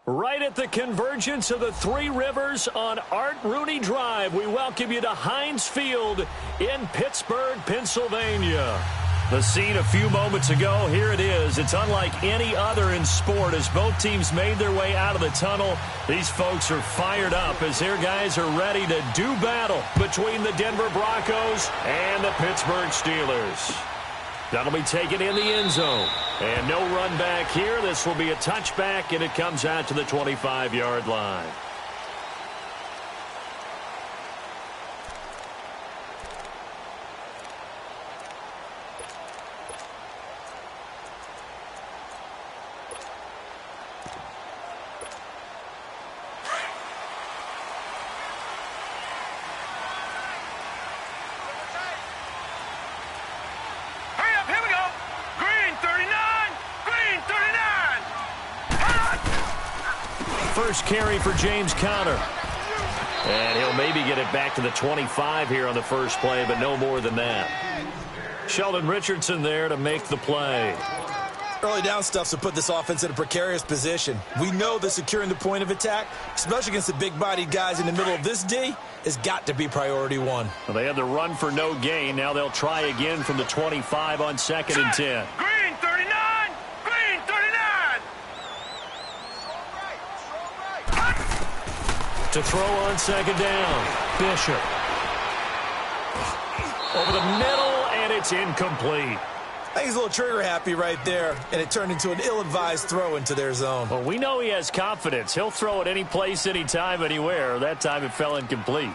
Right at the convergence of the Three Rivers on Art Rooney Drive, we welcome you to Heinz Field in Pittsburgh, Pennsylvania. The scene a few moments ago, here it is. It's unlike any other in sport as both teams made their way out of the tunnel. These folks are fired up as their guys are ready to do battle between the Denver Broncos and the Pittsburgh Steelers. That'll be taken in the end zone. And no run back here. This will be a touchback, and it comes out to the 25-yard line. First carry for James Conner. And he'll maybe get it back to the 25 here on the first play, but no more than that. Sheldon Richardson there to make the play. Early down stuff's to put this offense in a precarious position. We know that securing the point of attack, especially against the big-bodied guys in the middle of this D, has got to be priority one. Well, they had the run for no gain. Now they'll try again from the 25 on 2nd and 10. Green 39! Green 39! To throw on 2nd down. Bishop. Over the middle, and it's incomplete. I think he's a little trigger happy right there, and it turned into an ill-advised throw into their zone. Well, we know he has confidence. He'll throw it any place, anytime, anywhere. That time it fell incomplete.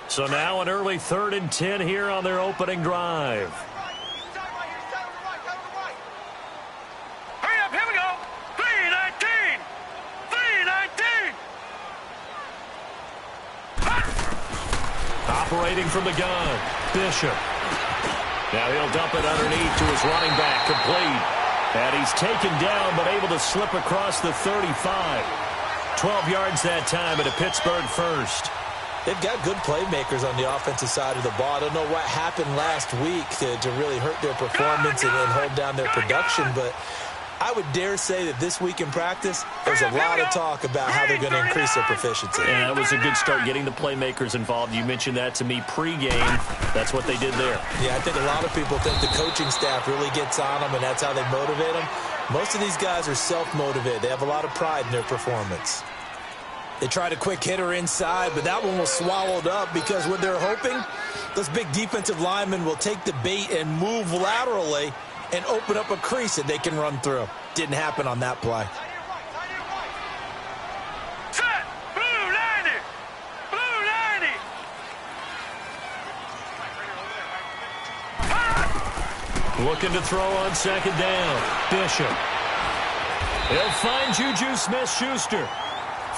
So now an early 3rd and 10 here on their opening drive. Hurry up, here we go! 319! 319! Operating from the gun, Bishop. Now he'll dump it underneath to his running back, complete. And he's taken down, but able to slip across the 35. 12 yards that time, and a Pittsburgh first. They've got good playmakers on the offensive side of the ball. I don't know what happened last week to really hurt their performance and hold down their production, but I would dare say that this week in practice, there's a lot of talk about how they're going to increase their proficiency. Yeah, that was a good start getting the playmakers involved. You mentioned that to me pregame. That's what they did there. Yeah, I think a lot of people think the coaching staff really gets on them, and that's how they motivate them. Most of these guys are self-motivated. They have a lot of pride in their performance. They tried a quick hitter inside, but that one was swallowed up because what they're hoping, those big defensive linemen will take the bait and move laterally and open up a crease that they can run through. Didn't happen on that play. Set! Blue 90! Blue 90! Looking to throw on 2nd down. Bishop. He'll find Juju Smith-Schuster.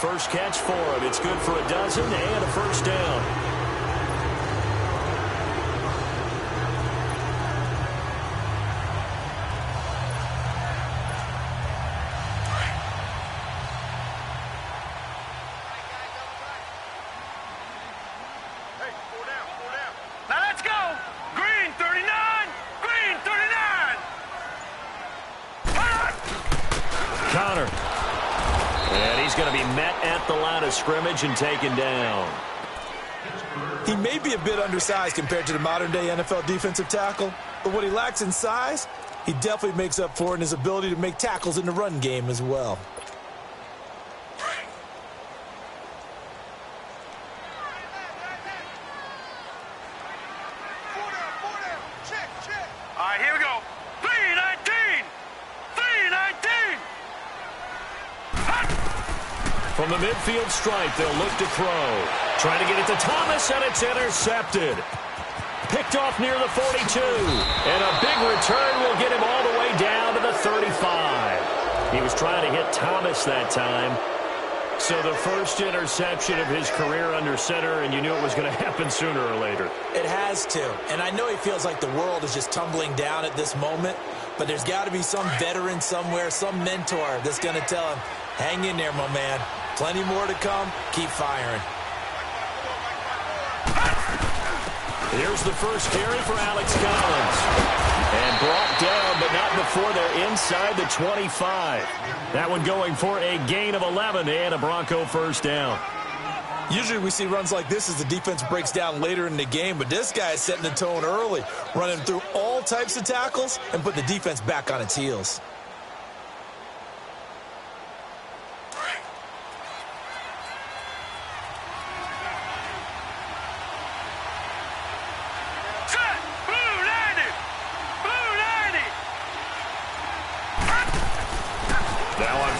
First catch for him. It's good for a dozen and a first down. Now let's go! Green 39! Green 39! Conner. And he's going to be met at the line of scrimmage and taken down. He may be a bit undersized compared to the modern-day NFL defensive tackle, but what he lacks in size, he definitely makes up for in his ability to make tackles in the run game as well. All right, here we go. 319! 319! From the midfield stripe, they'll look to throw. Trying to get it to Thomas, and it's intercepted. Picked off near the 42. And a big return will get him all the way down to the 35. He was trying to hit Thomas that time. So the first interception of his career under center, and you knew it was going to happen sooner or later. It has to. And I know he feels like the world is just tumbling down at this moment, but there's got to be some veteran somewhere, some mentor that's going to tell him, hang in there, my man. Plenty more to come. Keep firing. Here's the first carry for Alex Collins. And brought down, but not before they're inside the 25. That one going for a gain of 11 and a Bronco first down. Usually we see runs like this as the defense breaks down later in the game, but this guy is setting the tone early, running through all types of tackles and put the defense back on its heels.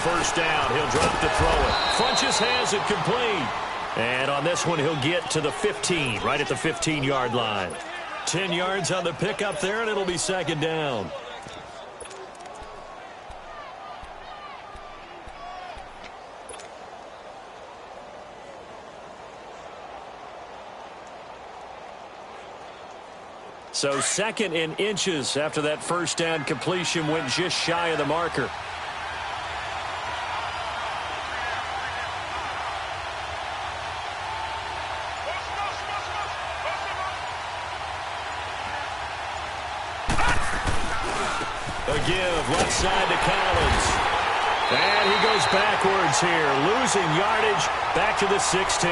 First down, he'll drop to throw it. Funches has it complete. And on this one, he'll get to the 15, right at the 15-yard line. 10 yards on the pickup there, and it'll be second down. So second in inches after that first down completion went just shy of the marker. Give left side to Collins. And he goes backwards here, losing yardage back to the 16.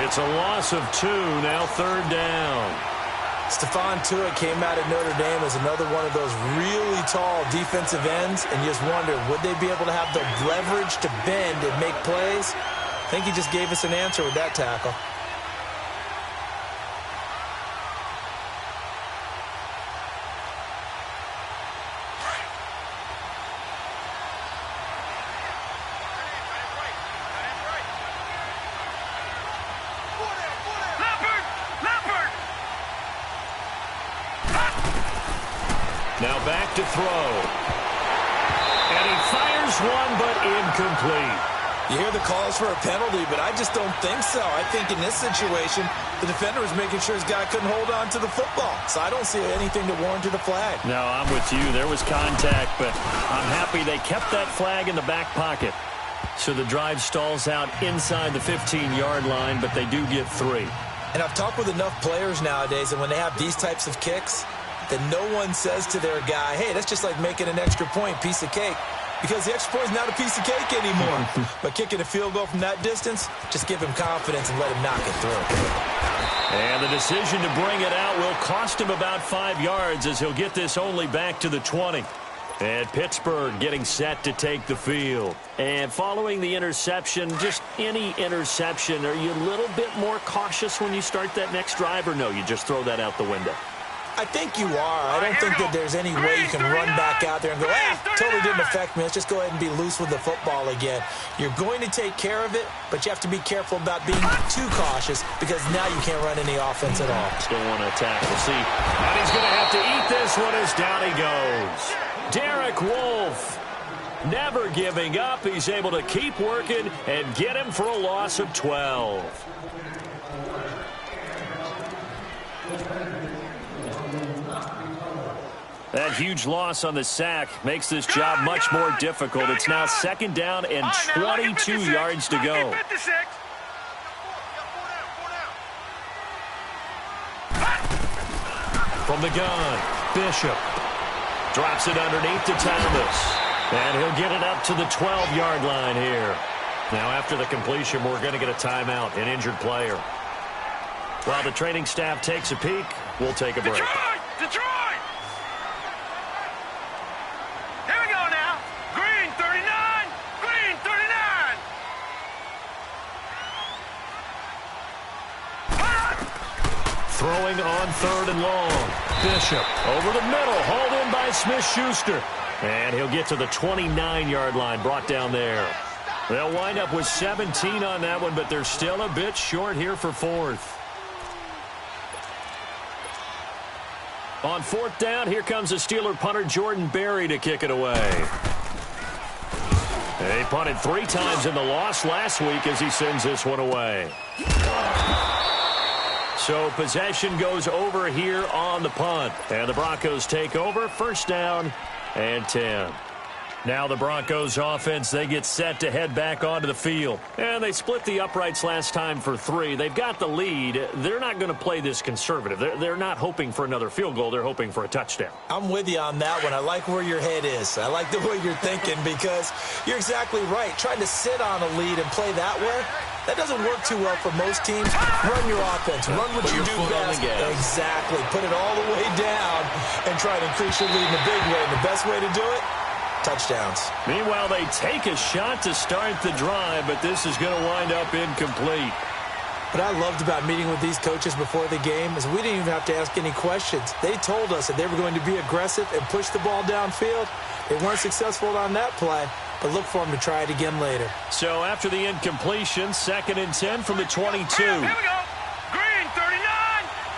It's a loss of 2, now third down. Stephon Tuitt came out of Notre Dame as another one of those really tall defensive ends, and you just wonder, would they be able to have the leverage to bend and make plays? I think he just gave us an answer with that tackle. Now back to throw. And he fires one, but incomplete. You hear the calls for a penalty, but I just don't think so. I think in this situation, the defender was making sure his guy couldn't hold on to the football. So I don't see anything to warrant to the flag. No, I'm with you. There was contact, but I'm happy they kept that flag in the back pocket. So the drive stalls out inside the 15-yard line, but they do get 3. And I've talked with enough players nowadays, and when they have these types of kicks, that no one says to their guy, hey, that's just like making an extra point, piece of cake. Because the extra point is not a piece of cake anymore. But kicking a field goal from that distance, just give him confidence and let him knock it through. And the decision to bring it out will cost him about 5 yards as he'll get this only back to the 20. And Pittsburgh getting set to take the field. And following the interception, just any interception, are you a little bit more cautious when you start that next drive, or no, you just throw that out the window? I think you are. I don't think that there's any way you can run back out there and go, totally didn't affect me. Let's just go ahead and be loose with the football again. You're going to take care of it, but you have to be careful about being too cautious because now you can't run any offense at all. Still want to attack. We'll see. And he's going to have to eat this one as down he goes. Derek Wolfe, never giving up. He's able to keep working and get him for a loss of 12. That huge loss on the sack makes this job much more difficult. It's now second down and 22 yards to go. From the gun, Bishop drops it underneath to Thomas. And he'll get it up to the 12-yard line here. Now after the completion, we're going to get a timeout, an injured player. While the training staff takes a peek, we'll take a break. Detroit! Here we go now. Green 39. Green 39. Throwing on third and long. Bishop over the middle, hauled in by Smith-Schuster. And he'll get to the 29-yard line, brought down there. They'll wind up with 17 on that one, but they're still a bit short here for fourth. On fourth down, here comes the Steeler punter Jordan Berry to kick it away. He punted 3 times in the loss last week as he sends this one away. So possession goes over here on the punt. And the Broncos take over, first down and 10. Now the Broncos offense, they get set to head back onto the field. And they split the uprights last time for 3. They've got the lead. They're not going to play this conservative. They're not hoping for another field goal. They're hoping for a touchdown. I'm with you on that one. I like where your head is. I like the way you're thinking because you're exactly right. Trying to sit on a lead and play that way, that doesn't work too well for most teams. Run your offense. Run what you do best. Exactly. Put it all the way down and try to increase your lead in a big way. And the best way to do it, touchdowns. Meanwhile, they take a shot to start the drive, but this is going to wind up incomplete. What I loved about meeting with these coaches before the game is we didn't even have to ask any questions. They told us that they were going to be aggressive and push the ball downfield. They weren't successful on that play, but look for them to try it again later. So after the incompletion, 2nd and 10 from the 22. Here we go. Green 39.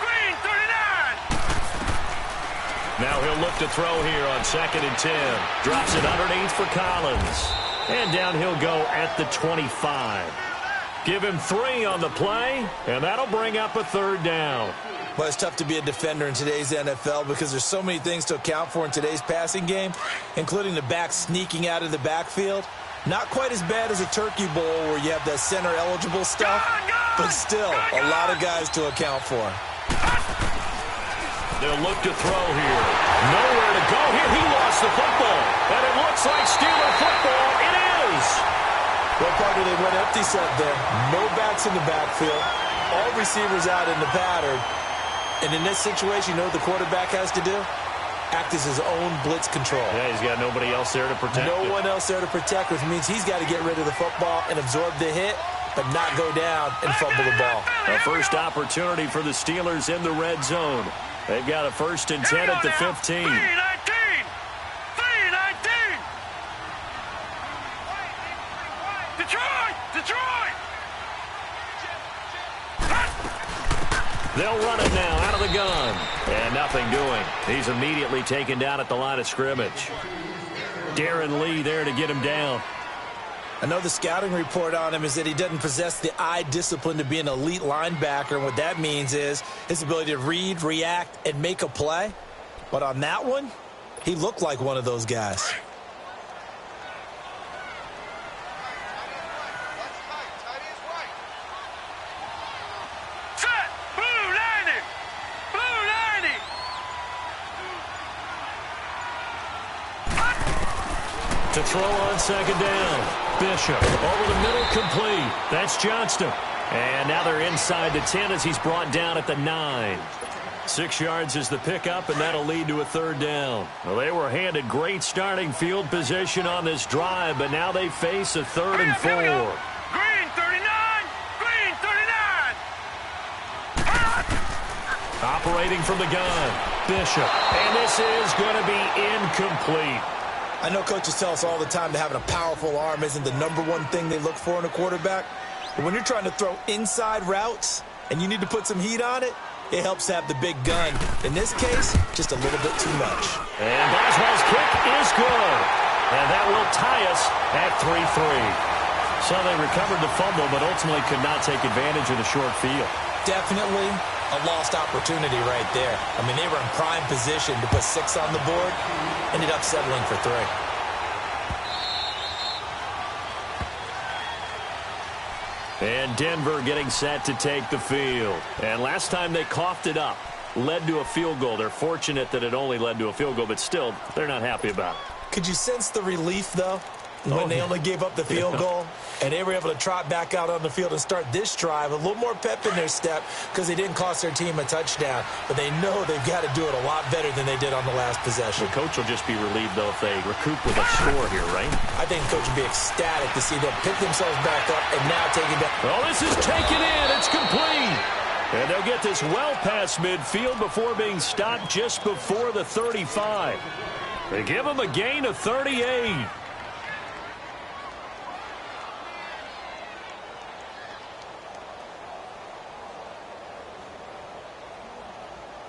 Green 39. Now he'll look to throw here on 2nd and 10. Drops it underneath for Collins. And down he'll go at the 25. Give him 3 on the play, and that'll bring up a 3rd down. Well, it's tough to be a defender in today's NFL because there's so many things to account for in today's passing game, including the back sneaking out of the backfield. Not quite as bad as a Turkey Bowl where you have that center-eligible stuff, but still a lot of guys to account for. They'll look to throw here. Nowhere to go here. He lost the football, and it looks like Steeler football. It is. Well, Parker, they went empty set there. No backs in the backfield. All receivers out in the pattern. And in this situation, you know what the quarterback has to do? Act as his own blitz control. Yeah, he's got nobody else there to protect No one else there to protect, which means he's got to get rid of the football and absorb the hit, but not go down and fumble the ball. A first opportunity for the Steelers in the red zone. They've got a 1st and 10 at the 15. 3-19. 3-19. Detroit! Detroit! They'll run it now out of the gun. And nothing doing. He's immediately taken down at the line of scrimmage. Darren Lee there to get him down. I know the scouting report on him is that he doesn't possess the eye discipline to be an elite linebacker. And what that means is his ability to read, react, and make a play. But on that one, he looked like one of those guys. To throw on 2nd down. Bishop over the middle, complete. That's Johnston. And now they're inside the 10 as he's brought down at the 9. 6 yards is the pickup, and that'll lead to a 3rd down. Well, they were handed great starting field position on this drive, but now they face a 3rd and 4. Green 39. Green 39. Operating from the gun. Bishop. And this is going to be incomplete. I know coaches tell us all the time that having a powerful arm isn't the #1 thing they look for in a quarterback. But when you're trying to throw inside routes and you need to put some heat on it, it helps to have the big gun. In this case, just a little bit too much. And Boswell's kick is good. And that will tie us at 3-3. So they recovered the fumble, but ultimately could not take advantage of the short field. Definitely a lost opportunity right there. I mean, they were in prime position to put 6 on the board. Ended up settling for 3. And Denver getting set to take the field. And last time they coughed it up, led to a field goal. They're fortunate that it only led to a field goal, but still, they're not happy about it. Could you sense the relief, though, when they only gave up the field goal? And they were able to trot back out on the field and start this drive. A little more pep in their step because they didn't cost their team a touchdown. But they know they've got to do it a lot better than they did on the last possession. The coach will just be relieved, though, if they recoup with a score here, right? I think the coach would be ecstatic to see them pick themselves back up and now take it back. Oh, this is taken in. It's complete. And they'll get this well past midfield before being stopped just before the 35. They give them a gain of 38.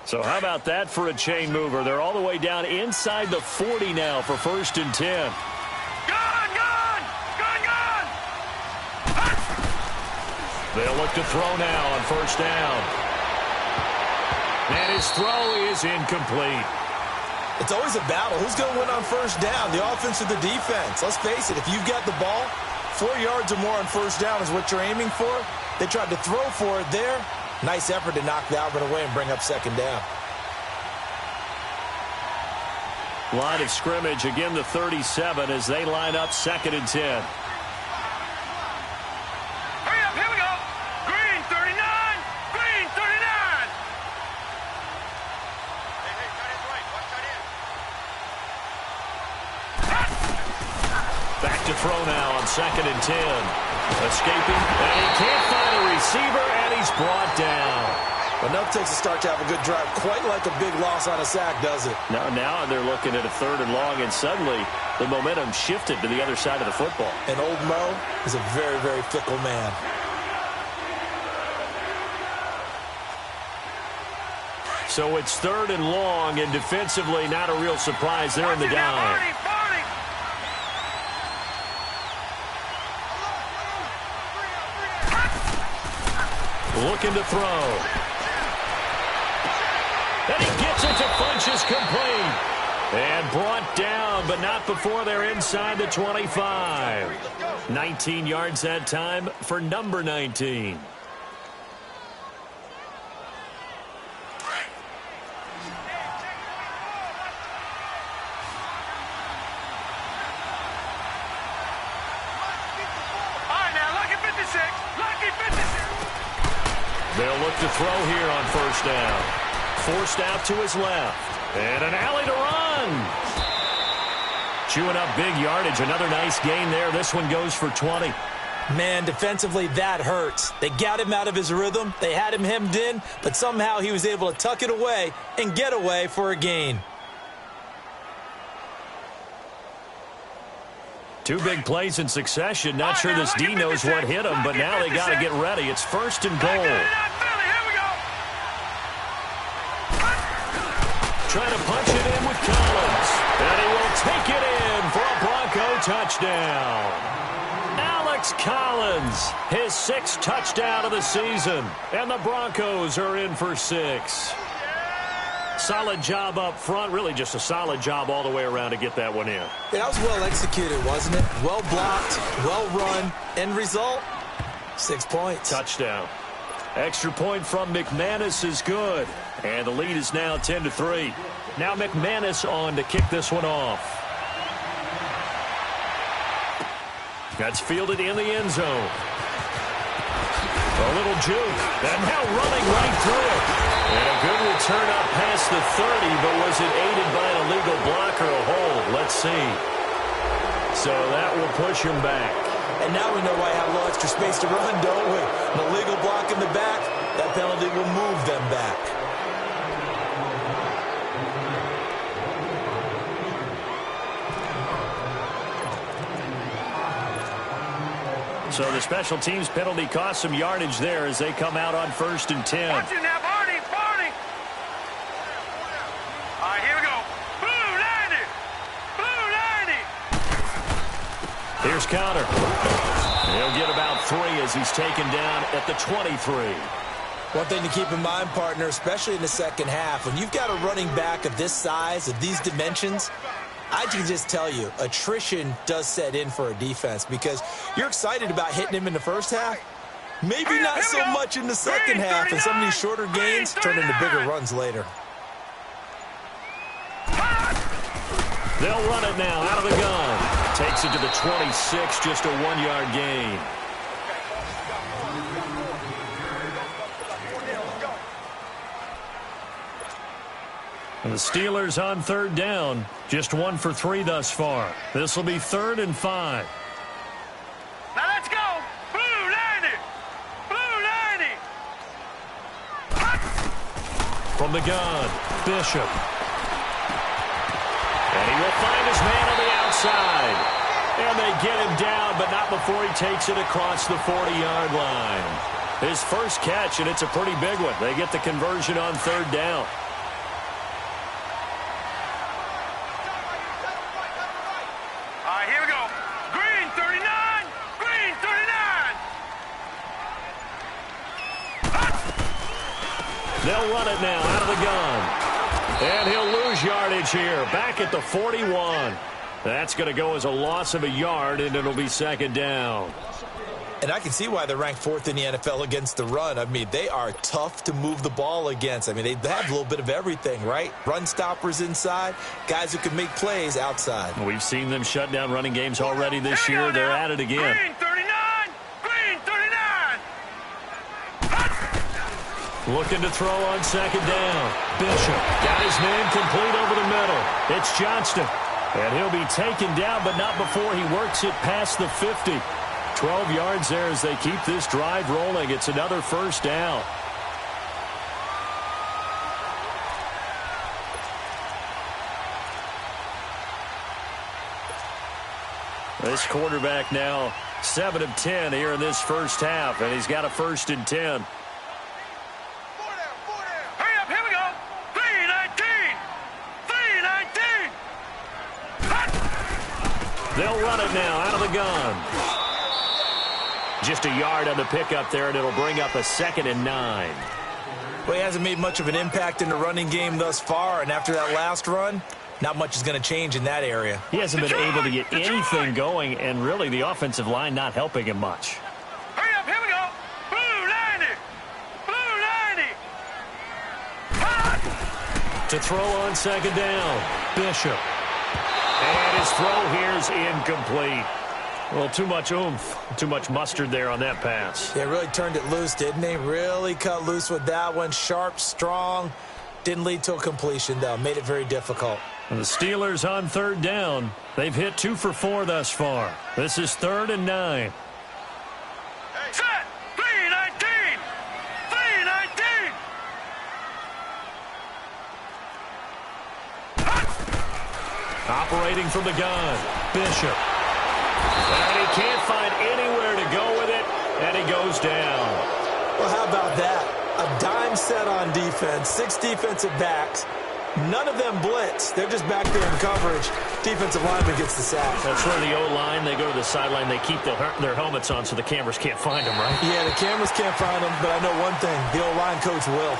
So how about that for a chain mover? They're all the way down inside the 40 now for 1st and 10. Gun! They'll look to throw now on 1st down. And his throw is incomplete. It's always a battle. Who's going to win on first down, the offense or the defense? Let's face it, if you've got the ball, 4 yards or more on first down is what you're aiming for. They tried to throw for it there. Nice effort to knock that one away and bring up second down. Line of scrimmage, again the 37 as they line up 2nd and 10. Hurry up, here we go. Green 39, green 39. Hey, tight end right, watch tight end. Back to throw now on 2nd and 10. Escaping, and he can't find a receiver, and he's brought down. Enough takes a start to have a good drive. Quite like a big loss on a sack, does it? Now they're looking at a 3rd and long, and suddenly the momentum shifted to the other side of the football. And old Mo is a very, very fickle man. So it's 3rd and long, and defensively not a real surprise there in the down. Looking to throw. And he gets it to Funchess complete. And brought down, but not before they're inside the 25. 19 yards that time for number 19. They'll look to throw here on first down. Forced out to his left. And an alley to run. Chewing up big yardage. Another nice gain there. This one goes for 20. Man, defensively, that hurts. They got him out of his rhythm. They had him hemmed in, but somehow he was able to tuck it away and get away for a gain. Two big plays in succession. Not sure this D knows what hit him, but now they got to get ready. It's 1st and goal. Trying to punch it in with Collins. And he will take it in for a Bronco touchdown. Alex Collins, his 6th touchdown of the season. And the Broncos are in for 6. Solid job up front. Really just a solid job all the way around to get that one in. Yeah, that was well executed, wasn't it? Well blocked, well run. End result, 6 points. Touchdown. Extra point from McManus is good. And the lead is now 10-3. Now McManus on to kick this one off. That's fielded in the end zone. A little juke. And now running right through it. And a good return up past the 30, but was it aided by an illegal block or a hold? Let's see. So that will push him back. And now we know why I have a little extra space to run, don't we? An illegal block in the back, that penalty will move them back. So the special teams penalty cost some yardage there as they come out on 1st and 10. Watch it now, Barney. All right, here we go. Blue 90. Blue 90. Here's Conner. He'll get about 3 as he's taken down at the 23. One thing to keep in mind, partner, especially in the second half, when you've got a running back of this size, of these dimensions, I can just tell you, attrition does set in for a defense because you're excited about hitting him in the first half. Maybe not so much in the second half, and some of these shorter gains turn into bigger runs later. They'll run it now out of the gun. Takes it to the 26, just a 1-yard gain. And the Steelers on 3rd down, just 1 for 3 thus far. This will be 3rd and 5. Now let's go. Blue 90. Blue 90. From the gun, Bishop. And he will find his man on the outside. And they get him down, but not before he takes it across the 40-yard line. His first catch, and it's a pretty big one. They get the conversion on 3rd down. All right, here we go. Green 39. Green 39. They'll run it now out of the gun. And he'll lose lose yardage here. Back at the 41. That's going to go as a loss of a yard, and it'll be second down. And I can see why they're ranked fourth in the NFL against the run. I mean, they are tough to move the ball against. I mean, they have a little bit of everything, right? Run stoppers inside, guys who can make plays outside. We've seen them shut down running games already this year. They're at it again. Green 39! Green 39! Looking to throw on second down. Bishop got his man complete over the middle. It's Johnston. And he'll be taken down, but not before he works it past the 50. 12 yards there as they keep this drive rolling. It's another first down. This quarterback now 7 of 10 here in this first half, and he's got a 1st and 10. Hurry up, here we go! 319! 319! They'll run it now out of the gun. Just a yard on the pickup there, and it'll bring up a 2nd and 9. Well, he hasn't made much of an impact in the running game thus far, and after that last run, not much is going to change in that area. He hasn't been able to get anything going, and really the offensive line not helping him much. Hurry up, here we go! Blue 90! Blue 90! To throw on second down, Bishop. And his throw here's incomplete. Well, too much oomph, too much mustard there on that pass. They really turned it loose, didn't they? Really cut loose with that one. Sharp, strong. Didn't lead to a completion, though. Made it very difficult. And the Steelers on 3rd down. They've hit 2 for 4 thus far. This is 3rd and 9. Set! 319! 319! Operating from the gun, Bishop. And he can't find anywhere to go with it, and he goes down. Well, how about that? A dime set on defense, 6 defensive backs. None of them blitz. They're just back there in coverage. Defensive lineman gets the sack. That's where the O-line, they go to the sideline, they keep their helmets on so the cameras can't find them, right? Yeah, the cameras can't find them, but I know one thing. The O-line coach will.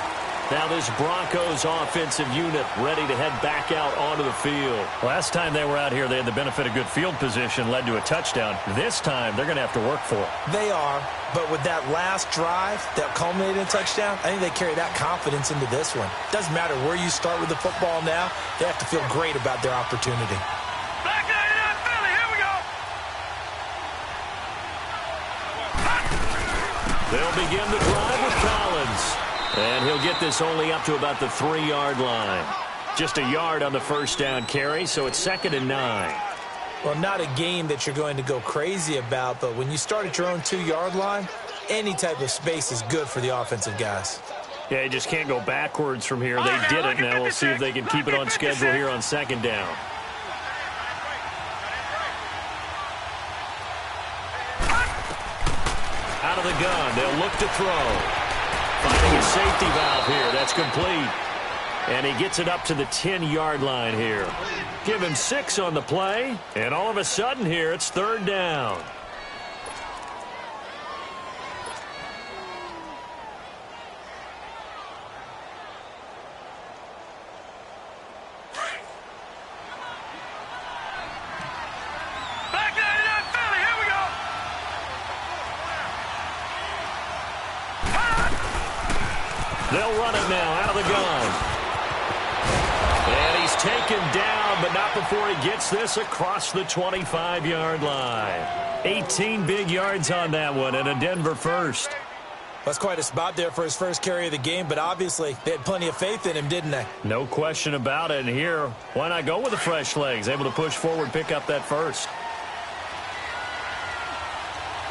Now this Broncos offensive unit ready to head back out onto the field. Last time they were out here, they had the benefit of good field position, led to a touchdown. This time, they're going to have to work for it. They are, but with that last drive that culminated in a touchdown, I think they carry that confidence into this one. Doesn't matter where you start with the football now, they have to feel great about their opportunity. Black 99 Philly, here we go! They'll begin the drive with Collins. And he'll get this only up to about the 3-yard line. Just a yard on the first down carry, so it's 2nd and 9. Well, not a game that you're going to go crazy about, but when you start at your own 2-yard line, any type of space is good for the offensive guys. Yeah, you just can't go backwards from here. They did it. Now we'll see if they can keep it on schedule here on 2nd down. Out of the gun, they'll look to throw. Finding a safety valve here. That's complete. And he gets it up to the 10-yard line here. Give him 6 on the play. And all of a sudden here, it's 3rd down. Black 99 Philly, here we go! They'll run it now out of the gun. And he's taken down, but not before he gets this across the 25-yard line. 18 big yards on that one, and a Denver first. That's quite a spot there for his first carry of the game, but obviously they had plenty of faith in him, didn't they? No question about it. And here, why not go with the fresh legs? Able to push forward, pick up that first.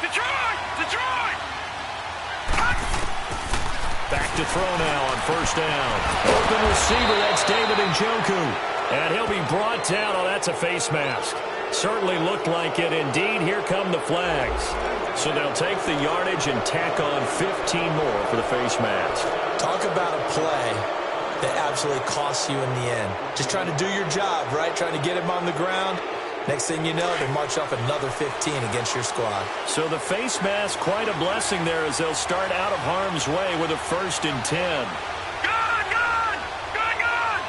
Detroit! Detroit! Back to throw now on first down. Open receiver, that's David Njoku. And he'll be brought down. Oh, that's a face mask. Certainly looked like it. Indeed, here come the flags. So they'll take the yardage and tack on 15 more for the face mask. Talk about a play that absolutely costs you in the end. Just trying to do your job, right? Trying to get him on the ground. Next thing you know, they march off another 15 against your squad. So the face mask, quite a blessing there as they'll start out of harm's way with a 1st and 10. Gone! Gone! Gone! Gone!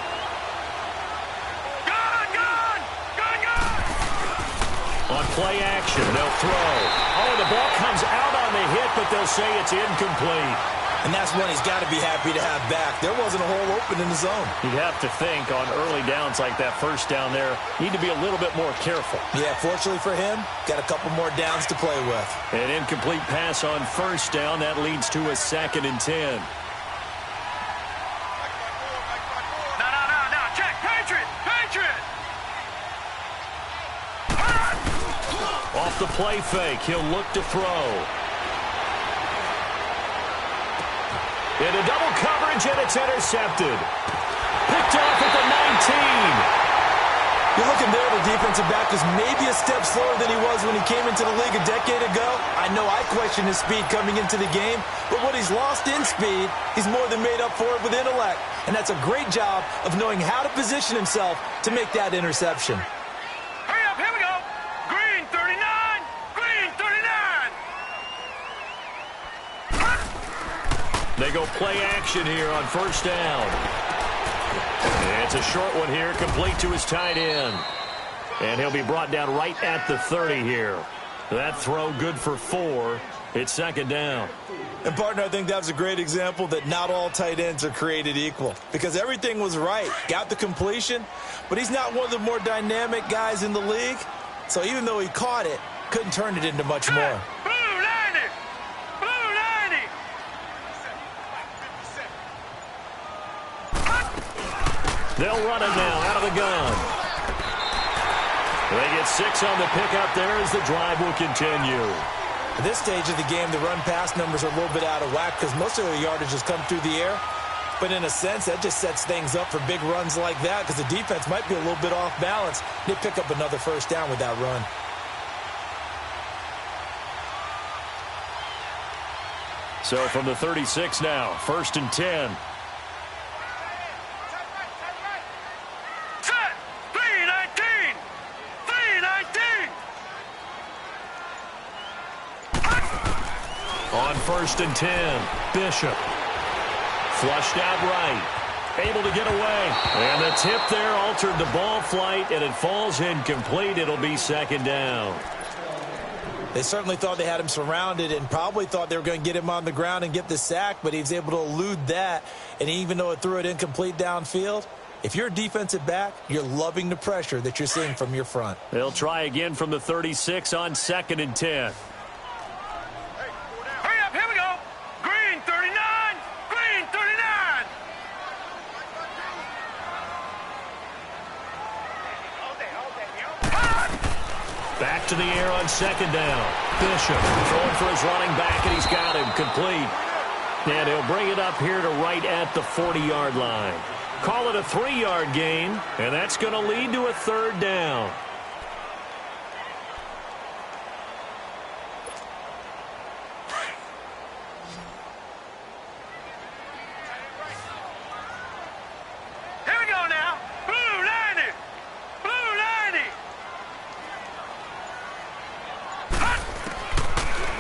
On play action, they'll throw. Oh, the ball comes out on the hit, but they'll say it's incomplete. And that's one he's got to be happy to have back. There wasn't a hole open in the zone. You'd have to think on early downs like that first down there, need to be a little bit more careful. Yeah, fortunately for him, got a couple more downs to play with. An incomplete pass on first down. That leads to a 2nd and 10. No. Check. Patriot. Off the play fake, he'll look to throw. Into double coverage, and it's intercepted. Picked off at the 19. You're looking there, the defensive back is maybe a step slower than he was when he came into the league a decade ago. I know I questioned his speed coming into the game, but what he's lost in speed, he's more than made up for it with intellect. And that's a great job of knowing how to position himself to make that interception. Hurry up, here we go. Green 39. Green 39. They go play action here on first down. It's a short one here, complete to his tight end. And he'll be brought down right at the 30 here. That throw good for 4. It's 2nd down. And, partner, I think that was a great example that not all tight ends are created equal. Because everything was right. Got the completion, but he's not one of the more dynamic guys in the league. So even though he caught it, couldn't turn it into much more. Blue 90. Blue 90. They'll run it now out of the gun. They get 6 on the pickup there as the drive will continue. At this stage of the game, the run-pass numbers are a little bit out of whack because most of the yardage has come through the air. But in a sense, that just sets things up for big runs like that because the defense might be a little bit off balance. They pick up another first down with that run. So from the 36 now, 1st and 10. Set. 319. 319. On 1st and 10, Bishop. Flushed out right. Able to get away. And the tip there altered the ball flight, and it falls incomplete. It'll be 2nd down. They certainly thought they had him surrounded and probably thought they were going to get him on the ground and get the sack, but he was able to elude that. And even though it threw it incomplete downfield, if you're a defensive back, you're loving the pressure that you're seeing from your front. They'll try again from the 36 on 2nd and 10. Hurry up, here we go. Green 39. Green 39. Back to the air on 2nd down. Bishop throwing for his running back, and he's got him complete. And he'll bring it up here to right at the 40-yard line. Call it a 3-yard gain, and that's going to lead to a 3rd down. Here we go now. Blue 90. Blue 90.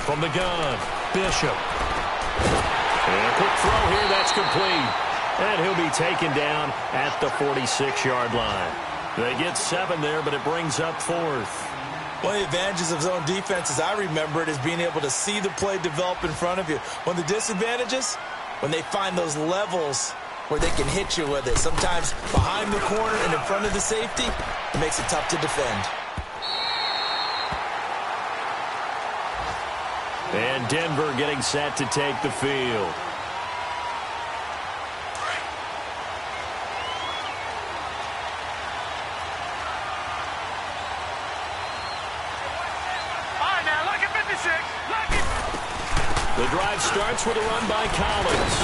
From the gun, Bishop. And a quick throw here, that's complete. And he'll be taken down at the 46-yard line. They get 7 there, but it brings up 4th. One of the advantages of zone defense, as I remember it, is being able to see the play develop in front of you. One of the disadvantages, when they find those levels where they can hit you with it. Sometimes behind the corner and in front of the safety, it makes it tough to defend. And Denver getting set to take the field. The drive starts with a run by Collins.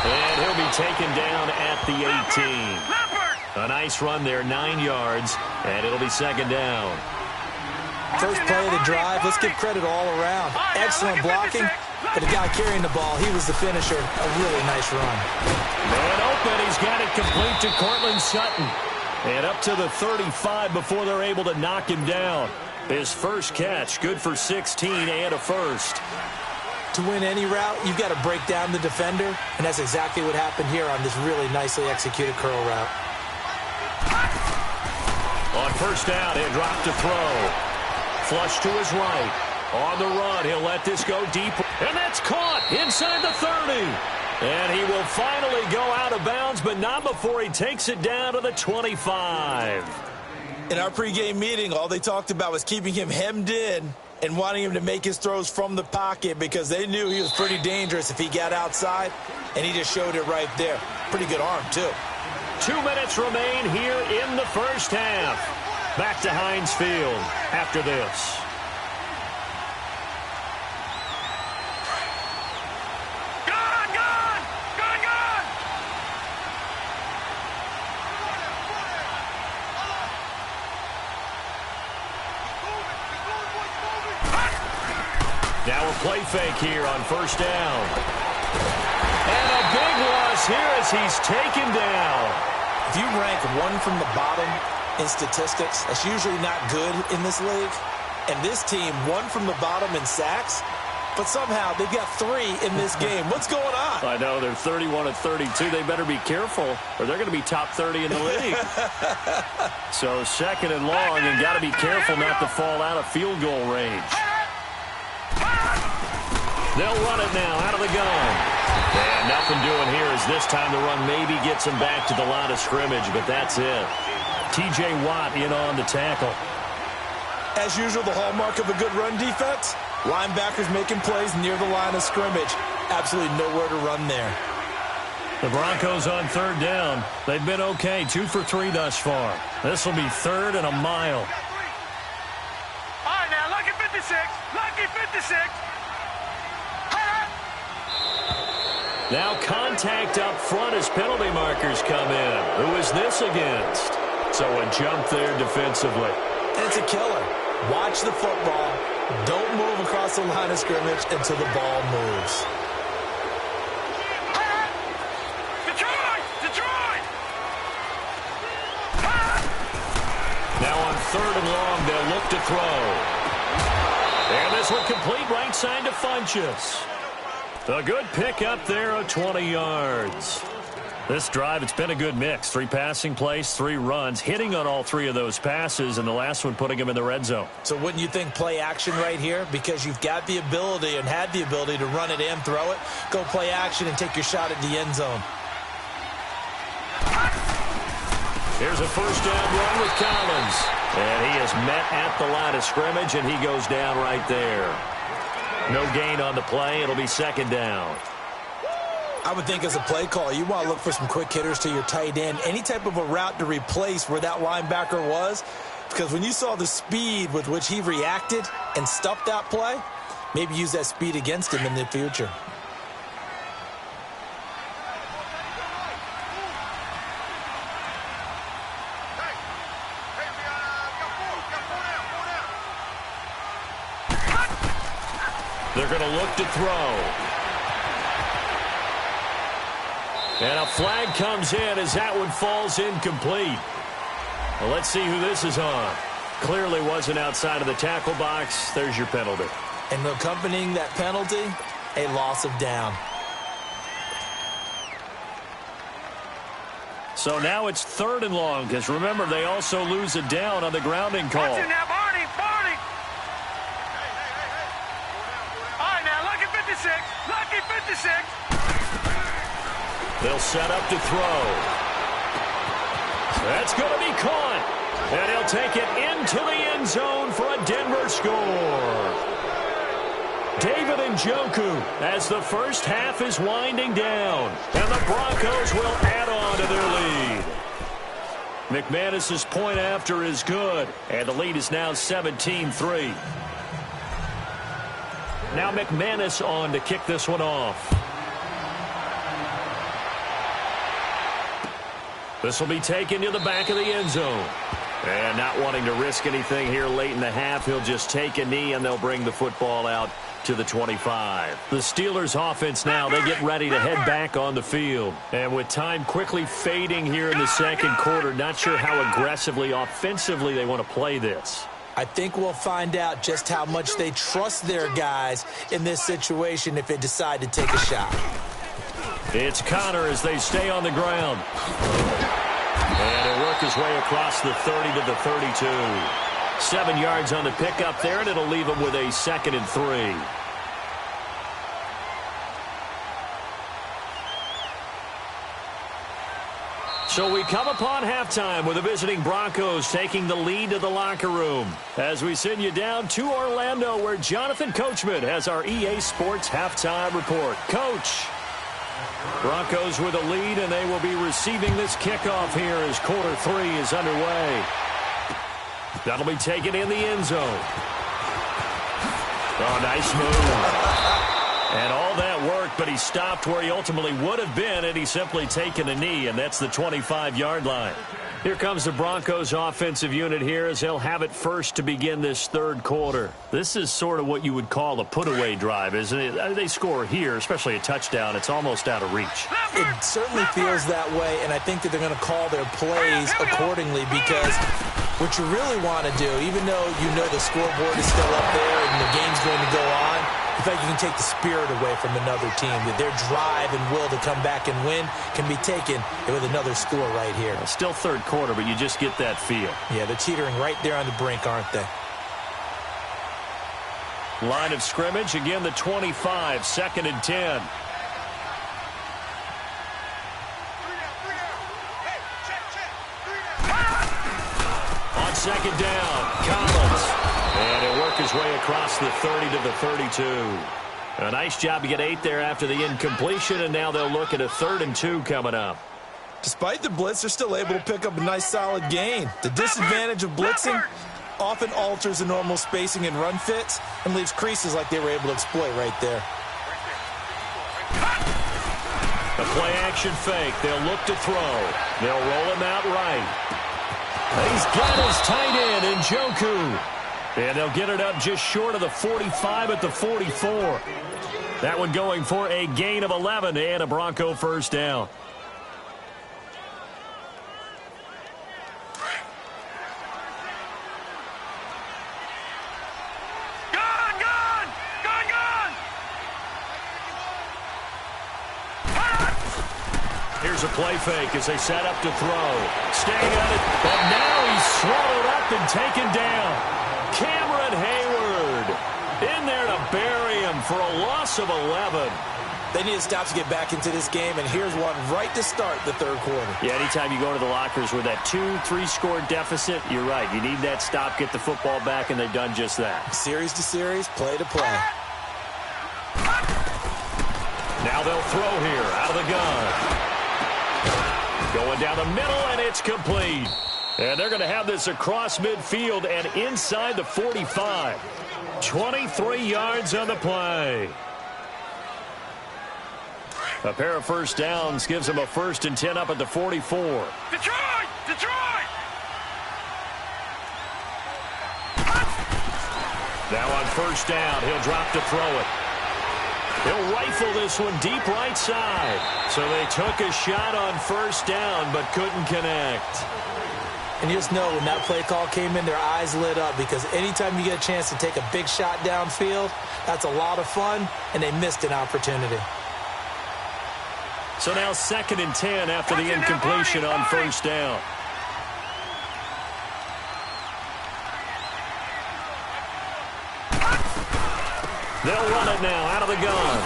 And he'll be taken down at the 18. A nice run there, 9 yards, and it'll be 2nd down. First play of the drive, let's give credit all around. Excellent blocking, but the guy carrying the ball, he was the finisher. A really nice run. Man open, he's got it complete to Cortland Sutton. And up to the 35 before they're able to knock him down. His first catch, good for 16 and a first. To win any route, you've got to break down the defender, and that's exactly what happened here on this really nicely executed curl route. On first down, he'll drop to throw. flush to his right. On the run, he'll let this go deep. And that's caught inside the 30. And he will finally go out of bounds, but not before he takes it down to the 25. In our pregame meeting, all they talked about was keeping him hemmed in and wanting him to make his throws from the pocket because they knew he was pretty dangerous if he got outside, and he just showed it right there. Pretty good arm, too. 2 minutes remain here in the first half. Back to Heinz Field after this. Now a play fake here on first down. And a big loss here as he's taken down. If you rank one from the bottom in statistics, that's usually not good in this league. And this team, one from the bottom in sacks, but somehow they've got 3 in this game. What's going on? I know, they're 31 of 32. They better be careful, or they're going to be top 30 in the league. So second and long, and got to be careful not to fall out of field goal range. They'll run it now out of the gun. And nothing doing here as this time the run maybe gets him back to the line of scrimmage, but that's it. T.J. Watt in on the tackle. As usual, the hallmark of a good run defense, linebackers making plays near the line of scrimmage. Absolutely nowhere to run there. The Broncos on third down. They've been okay, 2 for 3 thus far. This will be third and a mile. All right, now, lucky 56. Lucky 56. Now contact up front as penalty markers come in. Who is this against? So a jump there defensively. And it's a killer. Watch the football. Don't move across the line of scrimmage until the ball moves. Detroit! Detroit! Now on third and long, they'll look to throw. And this one complete right side to Funchess. A good pick up there of 20 yards. This drive, it's been a good mix. 3 passing plays, 3 runs, hitting on all 3 of those passes, and the last one putting him in the red zone. So wouldn't you think play action right here? Because you've got the ability and had the ability to run it in, throw it, go play action, and take your shot at the end zone. Here's a first down run with Collins. And he is met at the line of scrimmage, and he goes down right there. No gain on the play. It'll be second down. I would think as a play call, you want to look for some quick hitters to your tight end. Any type of a route to replace where that linebacker was. Because when you saw the speed with which he reacted and stuffed that play, maybe use that speed against him in the future. They're going to look to throw. And a flag comes in as that one falls incomplete. Well, let's see who this is on. Clearly wasn't outside of the tackle box. There's your penalty. And accompanying that penalty, a loss of down. So now it's third and long, because remember, they also lose a down on the grounding call. Watch it now, Barney, Barney. All right, now, lucky 56. Lucky 56. They'll set up to throw. That's going to be caught. And he'll take it into the end zone for a Denver score. David Njoku as the first half is winding down. And the Broncos will add on to their lead. McManus's point after is good. And the lead is now 17-3. Now McManus on to kick this one off. This will be taken to the back of the end zone. And not wanting to risk anything here late in the half, he'll just take a knee and they'll bring the football out to the 25. The Steelers offense now, they get ready to head back on the field. And with time quickly fading here in the second quarter, not sure how aggressively, offensively they want to play this. I think we'll find out just how much they trust their guys in this situation if they decide to take a shot. It's Connor as they stay on the ground. And he'll work his way across the 30 to the 32. 7 yards on the pickup there, and it'll leave them with a 2nd and 3. So we come upon halftime with the visiting Broncos taking the lead to the locker room. As we send you down to Orlando, where Jonathan Coachman has our EA Sports halftime report. Coach. Broncos with a lead, and they will be receiving this kickoff here as quarter 3 is underway. That'll be taken in the end zone. Oh, nice move. And all that work, but he stopped where he ultimately would have been had he simply taken a knee, and that's the 25-yard line. Here comes the Broncos offensive unit here as they'll have it first to begin this third quarter. This is sort of what you would call a put-away drive, isn't it? They score here, especially a touchdown. It's almost out of reach. It certainly feels that way, and I think that they're going to call their plays accordingly because what you really want to do, even though you know the scoreboard is still up there and the game's going to go on, in fact, you can take the spirit away from another team. That their drive and will to come back and win can be taken with another score right here. Still third quarter, but you just get that feel. Yeah, they're teetering right there on the brink, aren't they? Line of scrimmage, again the 25, 2nd and 10. On 2nd down, Collins. And he'll work his way across the 30 to the 32. A nice job to get 8 there after the incompletion, and now they'll look at a 3rd and 2 coming up. Despite the blitz, they're still able to pick up a nice solid gain. The disadvantage of blitzing often alters the normal spacing and run fits and leaves creases like they were able to exploit right there. The play action fake. They'll look to throw. They'll roll him out right. He's got his tight end, Njoku. And they'll get it up just short of the 45 at the 44. That one going for a gain of 11 and a Bronco first down. Here's a play fake as they set up to throw. Staying on it, but now he's swallowed up and taken down. Cameron Hayward in there to bury him for a loss of 11. They need to stop to get back into this game, and here's one right to start the third quarter. Yeah, anytime you go to the lockers with that 2-3 score deficit, you're right. You need that stop, get the football back, and they've done just that. Series to series, play to play. Now they'll throw here out of the gun. Going down the middle, and it's complete. And they're going to have this across midfield and inside the 45. 23 yards on the play. A pair of first downs gives them a 1st and 10 up at the 44. Detroit! Detroit! Now on first down, he'll drop to throw it. He'll rifle this one deep right side. So they took a shot on first down but couldn't connect. And you just know when that play call came in, their eyes lit up because anytime you get a chance to take a big shot downfield, that's a lot of fun, and they missed an opportunity. So now 2nd and 10 after the incompletion on first down. They'll run it now out of the gun.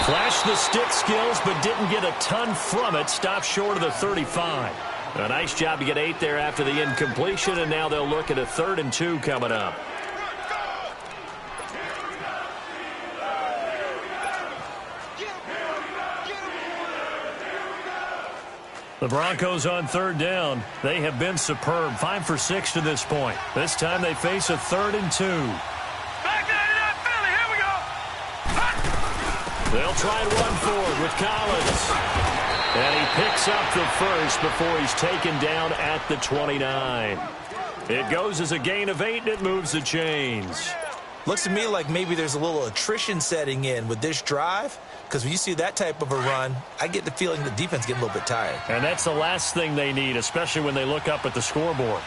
Flashed the stick skills, but didn't get a ton from it. Stopped short of the 35. A nice job to get 8 there after the incompletion, and now they'll look at a 3rd and 2 coming up. The Broncos on 3rd down. They have been superb. 5 for 6 to this point. This time they face a 3rd and 2. Back to Philly. Here we go. They'll try and run forward with Collins. And he picks up the first before he's taken down at the 29. It goes as a gain of 8, and it moves the chains. Looks to me like maybe there's a little attrition setting in with this drive, because when you see that type of a run, I get the feeling the defense getting a little bit tired. And that's the last thing they need, especially when they look up at the scoreboard.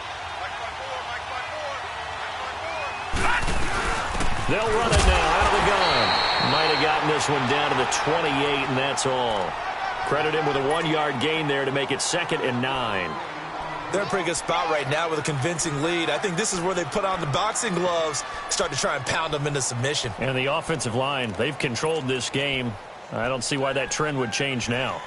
They'll run it now out of the gun. Might have gotten this one down to the 28, and that's all. Credit him with a 1-yard gain there to make it 2nd and 9. They're in a pretty good spot right now with a convincing lead. I think this is where they put on the boxing gloves, start to try and pound them into submission. And the offensive line, they've controlled this game. I don't see why that trend would change now.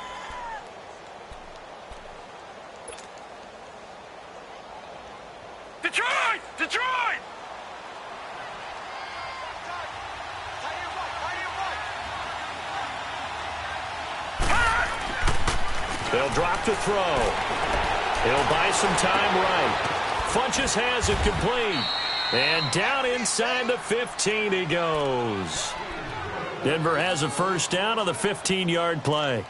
Detroit! Detroit! They'll drop to throw. He'll buy some time right. Funchess has it complete. And down inside the 15 he goes. Denver has a first down on the 15-yard play.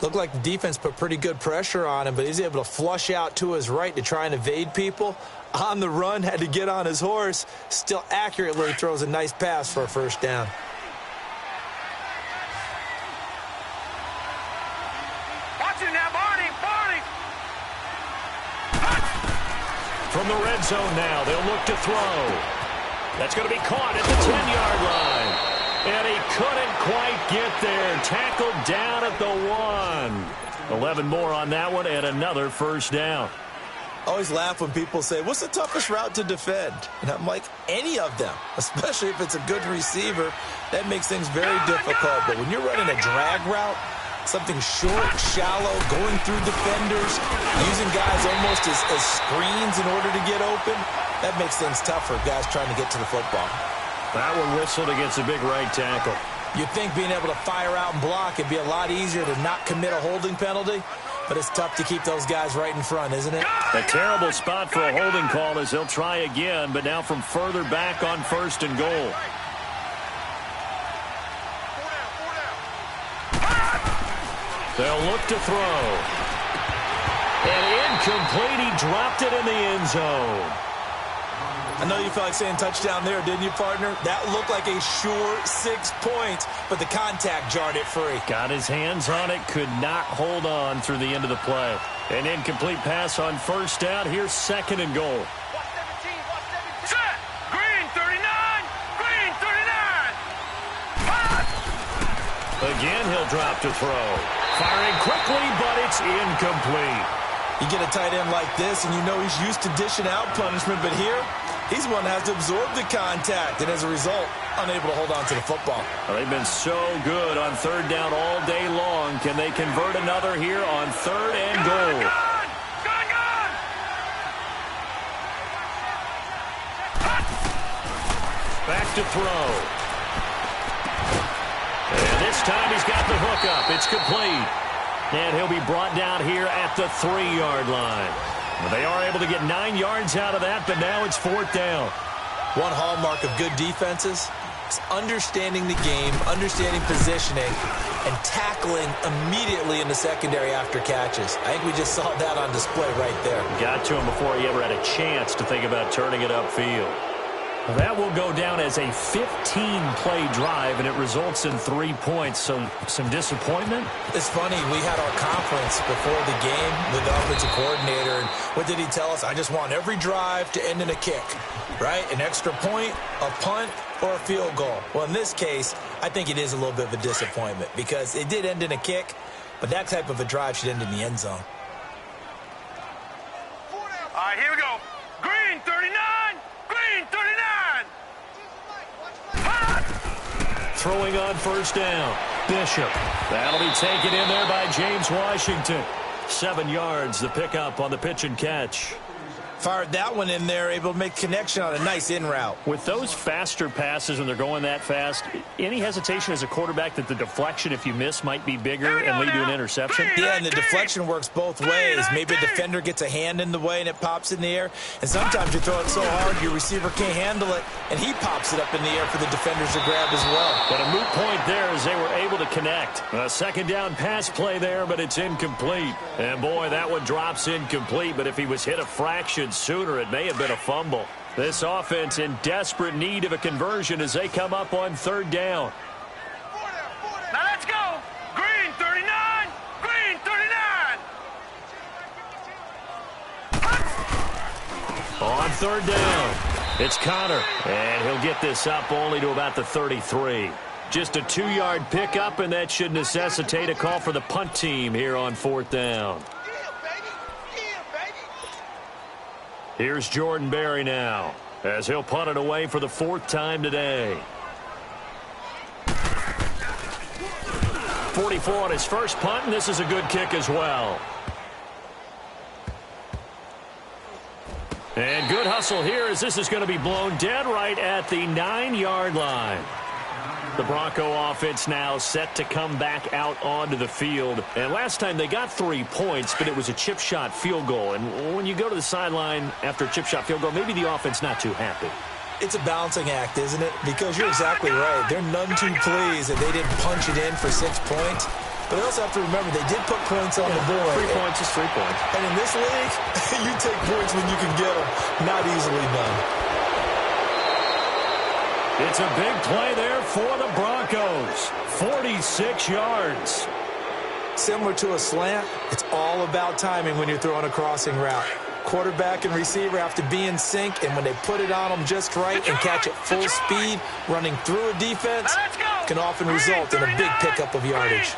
Looked like the defense put pretty good pressure on him, but he's able to flush out to his right to try and evade people. On the run, had to get on his horse. Still accurately throws a nice pass for a first down. Watch it now, Barney! Barney! From the red zone now, they'll look to throw. That's going to be caught at the 10-yard line. And he couldn't quite get there. Tackled down at the 1. 11 more on that one and another first down. Always laugh when people say, what's the toughest route to defend? And I'm like, any of them, especially if it's a good receiver. That makes things very difficult. But when you're running a drag route, something short, shallow, going through defenders, using guys almost as screens in order to get open, that makes things tough for guys trying to get to the football. That one whistled against a big right tackle. You'd think being able to fire out and block it'd be a lot easier to not commit a holding penalty, but it's tough to keep those guys right in front, isn't it? A terrible spot for a holding call as he'll try again, but now from further back on 1st and goal. They'll look to throw. And incomplete. He dropped it in the end zone. I know you felt like saying touchdown there, didn't you, partner? That looked like a sure 6 points, but the contact jarred it free. Got his hands on it, could not hold on through the end of the play. An incomplete pass on first down. Here's 2nd and goal. Set! Green 39! Green 39! Again, he'll drop to throw. Firing quickly, but it's incomplete. You get a tight end like this, and you know he's used to dishing out punishment, but here, he's the one that has to absorb the contact, and as a result, unable to hold on to the football. Well, they've been so good on 3rd down all day long. Can they convert another here on 3rd and goal? Gun! Back to throw. And this time he's got the hook up. It's complete. And he'll be brought down here at the 3-yard line. Well, they are able to get 9 yards out of that, but now it's 4th down. One hallmark of good defenses is understanding the game, understanding positioning, and tackling immediately in the secondary after catches. I think we just saw that on display right there. Got to him before he ever had a chance to think about turning it upfield. Well, that will go down as a 15-play drive, and it results in 3 points. So some disappointment? It's funny. We had our conference before the game with the offensive coordinator, and what did he tell us? I just want every drive to end in a kick, right? An extra point, a punt, or a field goal. Well, in this case, I think it is a little bit of a disappointment because it did end in a kick, but that type of a drive should end in the end zone. All right, here we go. Green 39! Green 39! Throwing on first down. Bishop. That'll be taken in there by James Washington. 7 yards, the pickup on the pitch and catch. Fired that one in there, able to make connection on a nice in route. With those faster passes when they're going that fast, any hesitation as a quarterback that the deflection, if you miss, might be bigger and lead to an interception? Yeah, and the deflection works both ways. Maybe a defender gets a hand in the way and it pops in the air. And sometimes you throw it so hard your receiver can't handle it, and he pops it up in the air for the defenders to grab as well. But a moot point there as they were able to connect. A 2nd down pass play there, but it's incomplete. And boy, that one drops incomplete, but if he was hit a fraction sooner, it may have been a fumble. This offense in desperate need of a conversion as they come up on 3rd down. Now let's go. Green 39. Green 39. On 3rd down, it's Connor, and he'll get this up only to about the 33. Just a 2-yard pickup, and that should necessitate a call for the punt team here on 4th down. Here's Jordan Berry now, as he'll punt it away for the 4th time today. 44 on his first punt, and this is a good kick as well. And good hustle here, as this is going to be blown dead right at the 9-yard line. The Bronco offense now set to come back out onto the field. And last time they got 3 points, but it was a chip shot field goal. And when you go to the sideline after a chip shot field goal, maybe the offense not too happy. It's a balancing act, isn't it? Because you're exactly right. They're none too pleased that they didn't punch it in for 6 points. But they also have to remember they did put points on the board. 3 points is 3 points. And in this league, you take points when you can get them. Not easily done. It's a big play there for the Broncos. 46 yards. Similar to a slant, it's all about timing when you're throwing a crossing route. Quarterback and receiver have to be in sync, and when they put it on them just right and catch it full speed, running through a defense can often result in a big pickup of yardage.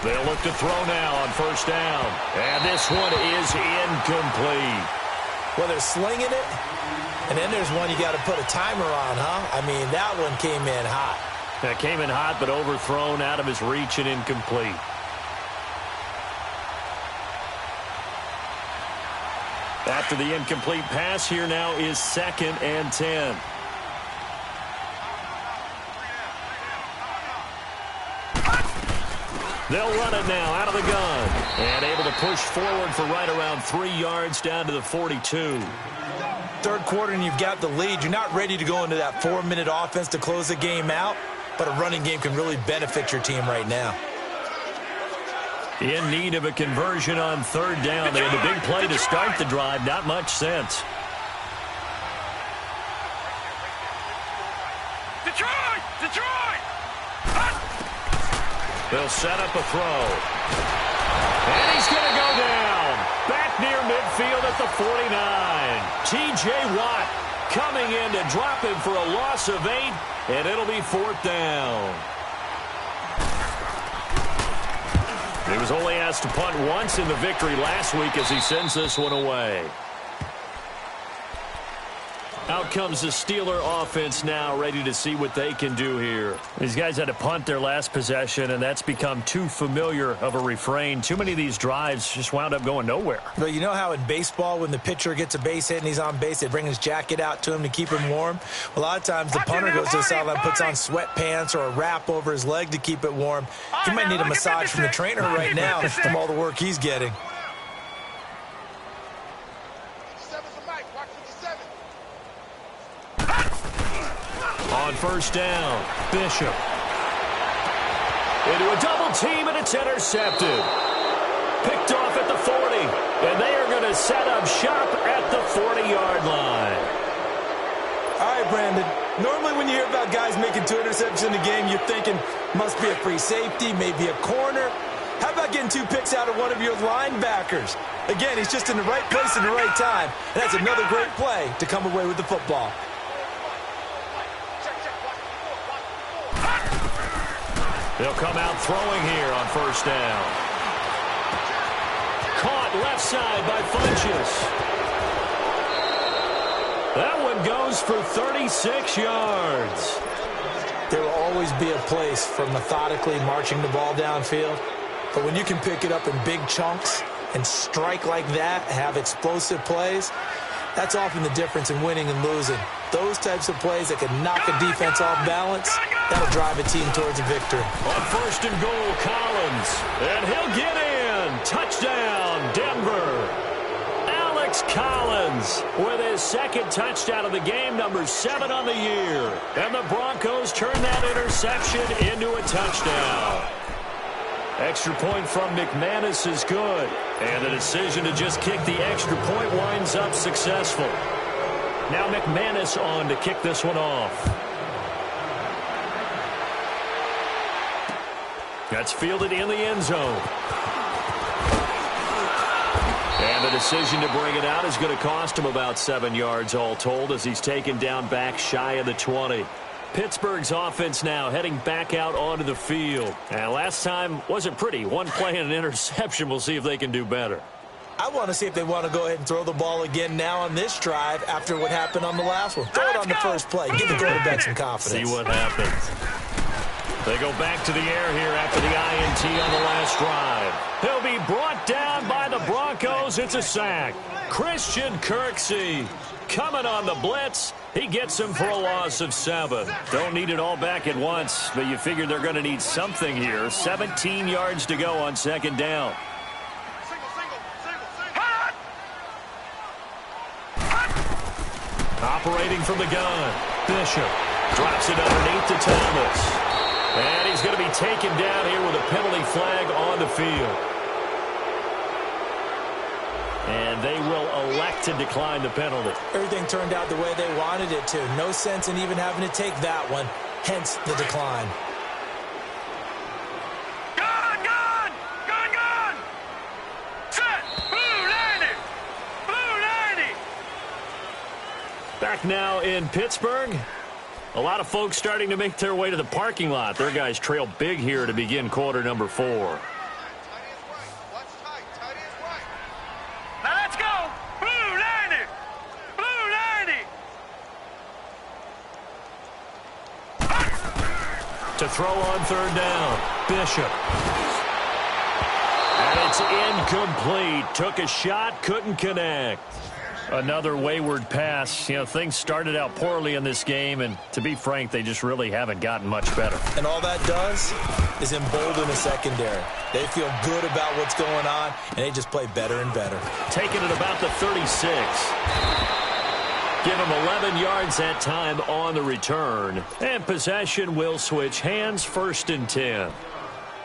They'll look to throw now on first down. And this one is incomplete. Well, they're slinging it, and then there's one you got to put a timer on, huh? I mean, that one came in hot. That came in hot, but overthrown out of his reach and incomplete. After the incomplete pass, here now is 2nd and 10. They'll run it now out of the gun. And able to push forward for right around 3 yards down to the 42. Third quarter and you've got the lead. You're not ready to go into that 4-minute offense to close the game out, but a running game can really benefit your team right now. In need of a conversion on 3rd down. They had a big play to start the drive. Not much sense. Detroit! They'll set up a throw. And he's going to go down. Back near midfield at the 49. T.J. Watt coming in to drop him for a loss of 8, and it'll be 4th down. He was only asked to punt once in the victory last week as he sends this one away. Out comes the Steeler offense now, ready to see what they can do here. These guys had to punt their last possession, and that's become too familiar of a refrain. Too many of these drives just wound up going nowhere. Well, you know how in baseball, when the pitcher gets a base hit and he's on base, they bring his jacket out to him to keep him warm? A lot of times the punter goes to the sideline, puts on sweatpants or a wrap over his leg to keep it warm. He might need a massage from the trainer right now from all the work he's getting. On first down, Bishop. Into a double team, and it's intercepted. Picked off at the 40, and they are going to set up shop at the 40-yard line. All right, Brandon. Normally when you hear about guys making 2 interceptions in a game, you're thinking must be a free safety, maybe a corner. How about getting 2 picks out of one of your linebackers? Again, he's just in the right place at the right time. And that's another great play to come away with the football. They'll come out throwing here on first down. Caught left side by Funchess. That one goes for 36 yards. There will always be a place for methodically marching the ball downfield. But when you can pick it up in big chunks and strike like that, have explosive plays, that's often the difference in winning and losing. Those types of plays that can knock a defense off balance, that'll drive a team towards a victory. On first and goal, Collins. And he'll get in. Touchdown, Denver. Alex Collins with his 2nd touchdown of the game, number 7 on the year. And the Broncos turn that interception into a touchdown. Extra point from McManus is good. And the decision to just kick the extra point winds up successful. Now McManus on to kick this one off. That's fielded in the end zone. And the decision to bring it out is going to cost him about 7 yards all told as he's taken down back shy of the 20. Pittsburgh's offense now heading back out onto the field. And last time wasn't pretty. One play and an interception. We'll see if they can do better. I want to see if they want to go ahead and throw the ball again now on this drive after what happened on the last one. Throw it on the first play. Give the quarterback some confidence. See what happens. They go back to the air here after the INT on the last drive. He'll be brought down by the Broncos. It's a sack. Christian Kirksey coming on the blitz. He gets him for a loss of 7. Don't need it all back at once, but you figure they're going to need something here. 17 yards to go on second down. Operating from the gun, Bishop drops it underneath to Thomas. And he's going to be taken down here with a penalty flag on the field. And they will elect to decline the penalty. Everything turned out the way they wanted it to. No sense in even having to take that one, hence the decline. Gun! Set! Blue 90! Blue 90! Back now in Pittsburgh. A lot of folks starting to make their way to the parking lot. Their guys trail big here to begin quarter number 4. Now let's go! Blue 90! Blue 90! To throw on third down, Bishop. And it's incomplete. Took a shot, couldn't connect. Another wayward pass. You know, things started out poorly in this game, and to be frank, they just really haven't gotten much better. And all that does is embolden the secondary. They feel good about what's going on, and they just play better and better. Taking it about the 36. Give him 11 yards that time on the return. And possession will switch hands, 1st and 10.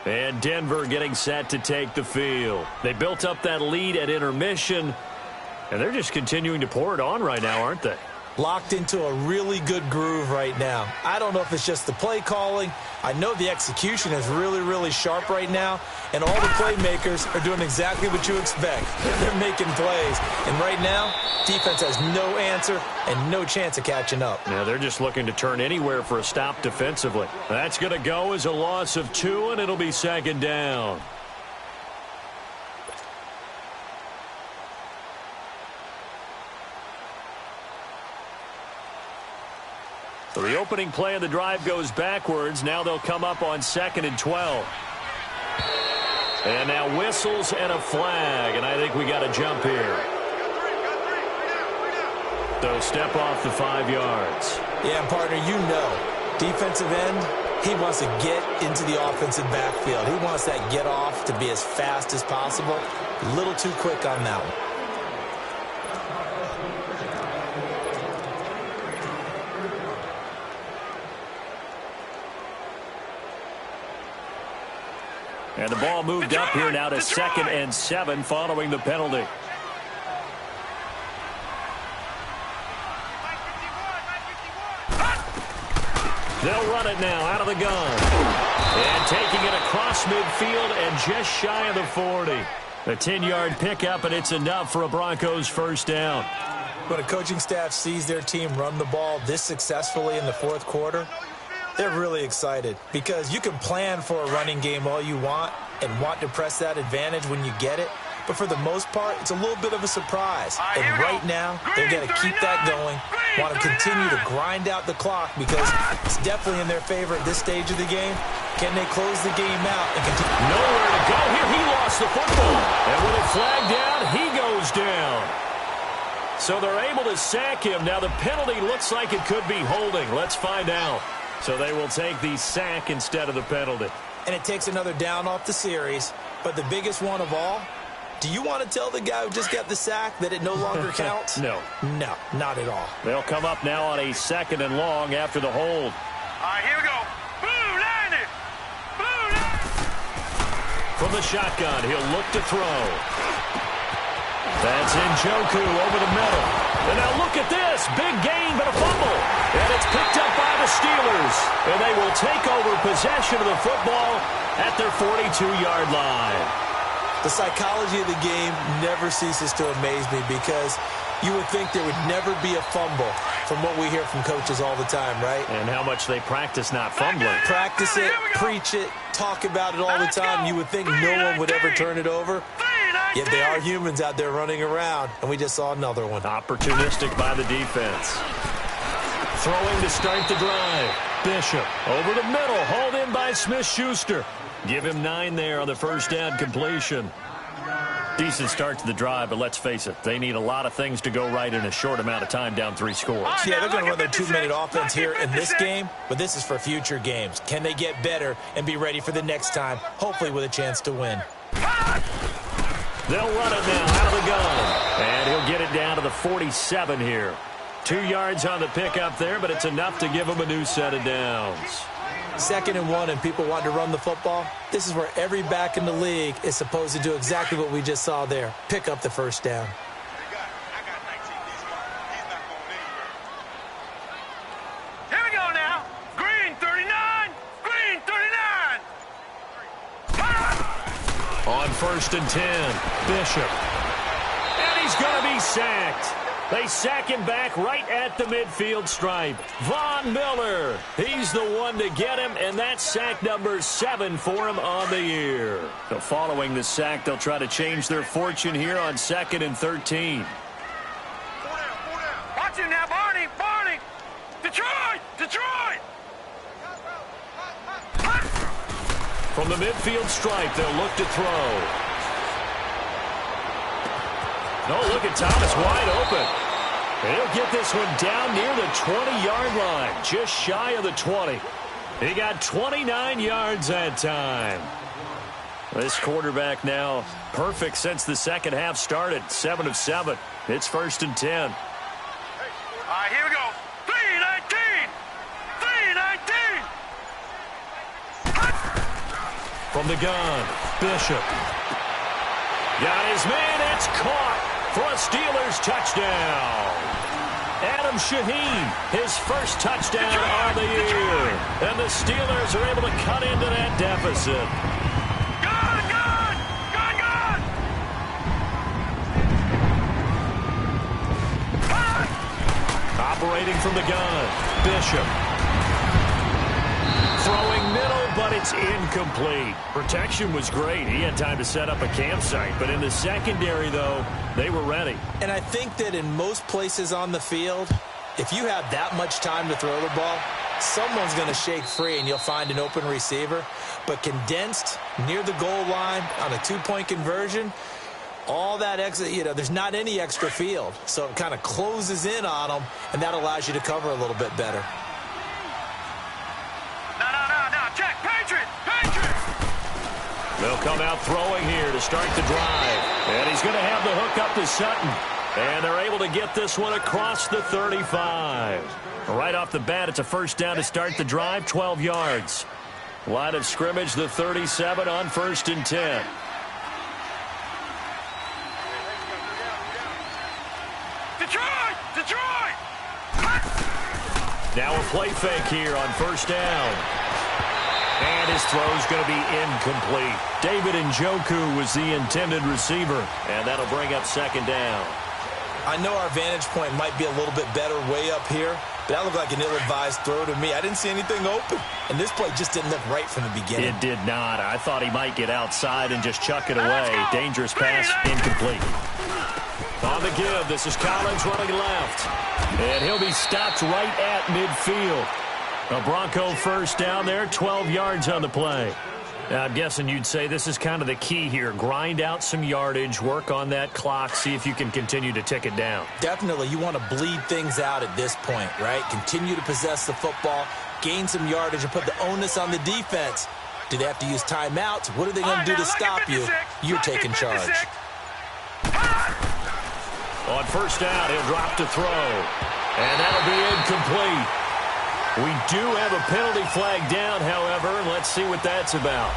And Denver getting set to take the field. They built up that lead at intermission, and they're just continuing to pour it on right now, aren't they? Locked into a really good groove right now. I don't know if it's just the play calling. I know the execution is really, really sharp right now, and all the playmakers are doing exactly what you expect. They're making plays, and right now, defense has no answer and no chance of catching up. Now they're just looking to turn anywhere for a stop defensively. That's going to go as a loss of 2, and it'll be second down. So the opening play of the drive goes backwards. Now they'll come up on 2nd and 12. And now whistles and a flag, and I think we got a jump here. So step off the 5 yards. Yeah, partner, you know, defensive end, he wants to get into the offensive backfield. He wants that get off to be as fast as possible. A little too quick on that one. And the ball moved up here now to 2nd and 7 following the penalty. They'll run it now out of the gun. And taking it across midfield and just shy of the 40. A 10-yard pickup, and it's enough for a Broncos first down. When a coaching staff sees their team run the ball this successfully in the 4th quarter, they're really excited because you can plan for a running game all you want and want to press that advantage when you get it. But for the most part, it's a little bit of a surprise. And right now, they're going to keep that going, want to continue to grind out the clock because it's definitely in their favor at this stage of the game. Can they close the game out and continue? Nowhere to go here. He lost the football. And with it flagged down, he goes down. So they're able to sack him. Now the penalty looks like it could be holding. Let's find out. So they will take the sack instead of the penalty. And it takes another down off the series. But the biggest one of all, do you want to tell the guy who just got the sack that it no longer counts? No. No, not at all. They'll come up now on a 2nd and long after the hold. All right, here we go. Blue 90! Blue 90! From the shotgun, he'll look to throw. That's Njoku over the middle. And now look at this. Big gain, but a fumble. And it's picked up by the Steelers. And they will take over possession of the football at their 42-yard line. The psychology of the game never ceases to amaze me because you would think there would never be a fumble from what we hear from coaches all the time, right? And how much they practice not fumbling. Practice it, preach it, talk about it all the time. You would think no one would ever turn it over. Yet they are humans out there running around, and we just saw another one. Opportunistic by the defense. Throwing to start the drive. Bishop over the middle, hauled in by Smith-Schuster. Give him 9 there on the first down completion. Decent start to the drive, but let's face it, they need a lot of things to go right in a short amount of time, down 3 scores. Yeah, they're going to run their 2-minute offense here in this game, but this is for future games. Can they get better and be ready for the next time, hopefully with a chance to win? They'll run it now out of the gun, and he'll get it down to the 47 here. 2 yards on the pickup there, but it's enough to give him a new set of downs. 2nd and 1, and people want to run the football. This is where every back in the league is supposed to do exactly what we just saw there. Pick up the first down. Here we go now. Green 39. Green 39. On 1st and 10, Bishop. And he's going to be sacked. They sack him back right at the midfield stripe. Von Miller, he's the one to get him, and that's sack number 7 for him on the year. So following the sack, they'll try to change their fortune here on 2nd and 13. Watch him now, Barney. Barney. Detroit. Detroit. From the midfield stripe, they'll look to throw. No, look at Thomas wide open. And he'll get this one down near the 20-yard line, just shy of the 20. He got 29 yards that time. This quarterback now perfect since the second half started, 7 of 7. It's 1st and 10. All right, here we go. 3-19. 3-19. From the gun, Bishop. Got his man, it's caught for a Steelers touchdown. Adam Shaheen, his first touchdown of the year. And the Steelers are able to cut into that deficit. Good, good. Good, good. Operating from the gun, Bishop. Throwing middle, but it's incomplete. Protection was great. He had time to set up a campsite, but in the secondary, though, they were ready. And I think that in most places on the field, if you have that much time to throw the ball, someone's going to shake free and you'll find an open receiver. But condensed near the goal line on a 2-point conversion, all that extra, there's not any extra field. So it kind of closes in on them, and that allows you to cover a little bit better. No. Check. Patriots. They'll come out throwing here to start the drive. And he's going to have the hook up to Sutton. And they're able to get this one across the 35. Right off the bat, it's a first down to start the drive, 12 yards. Line of scrimmage, the 37 on 1st and 10. Detroit. Now a play fake here on 1st down. And his throw's going to be incomplete. David Njoku was the intended receiver, and that'll bring up 2nd down. I know our vantage point might be a little bit better way up here, but that looked like an ill-advised throw to me. I didn't see anything open, and this play just didn't look right from the beginning. It did not. I thought he might get outside and just chuck it away. Dangerous pass, incomplete. On the give, this is Collins running left. And he'll be stopped right at midfield. A Bronco first down there, 12 yards on the play. Now, I'm guessing you'd say this is kind of the key here. Grind out some yardage, work on that clock, see if you can continue to tick it down. Definitely, you want to bleed things out at this point, right? Continue to possess the football, gain some yardage, and put the onus on the defense. Do they have to use timeouts? What are they going to do to stop you? You're taking charge. On 1st down, he'll drop to throw. And that'll be incomplete. We do have a penalty flag down, however, and let's see what that's about.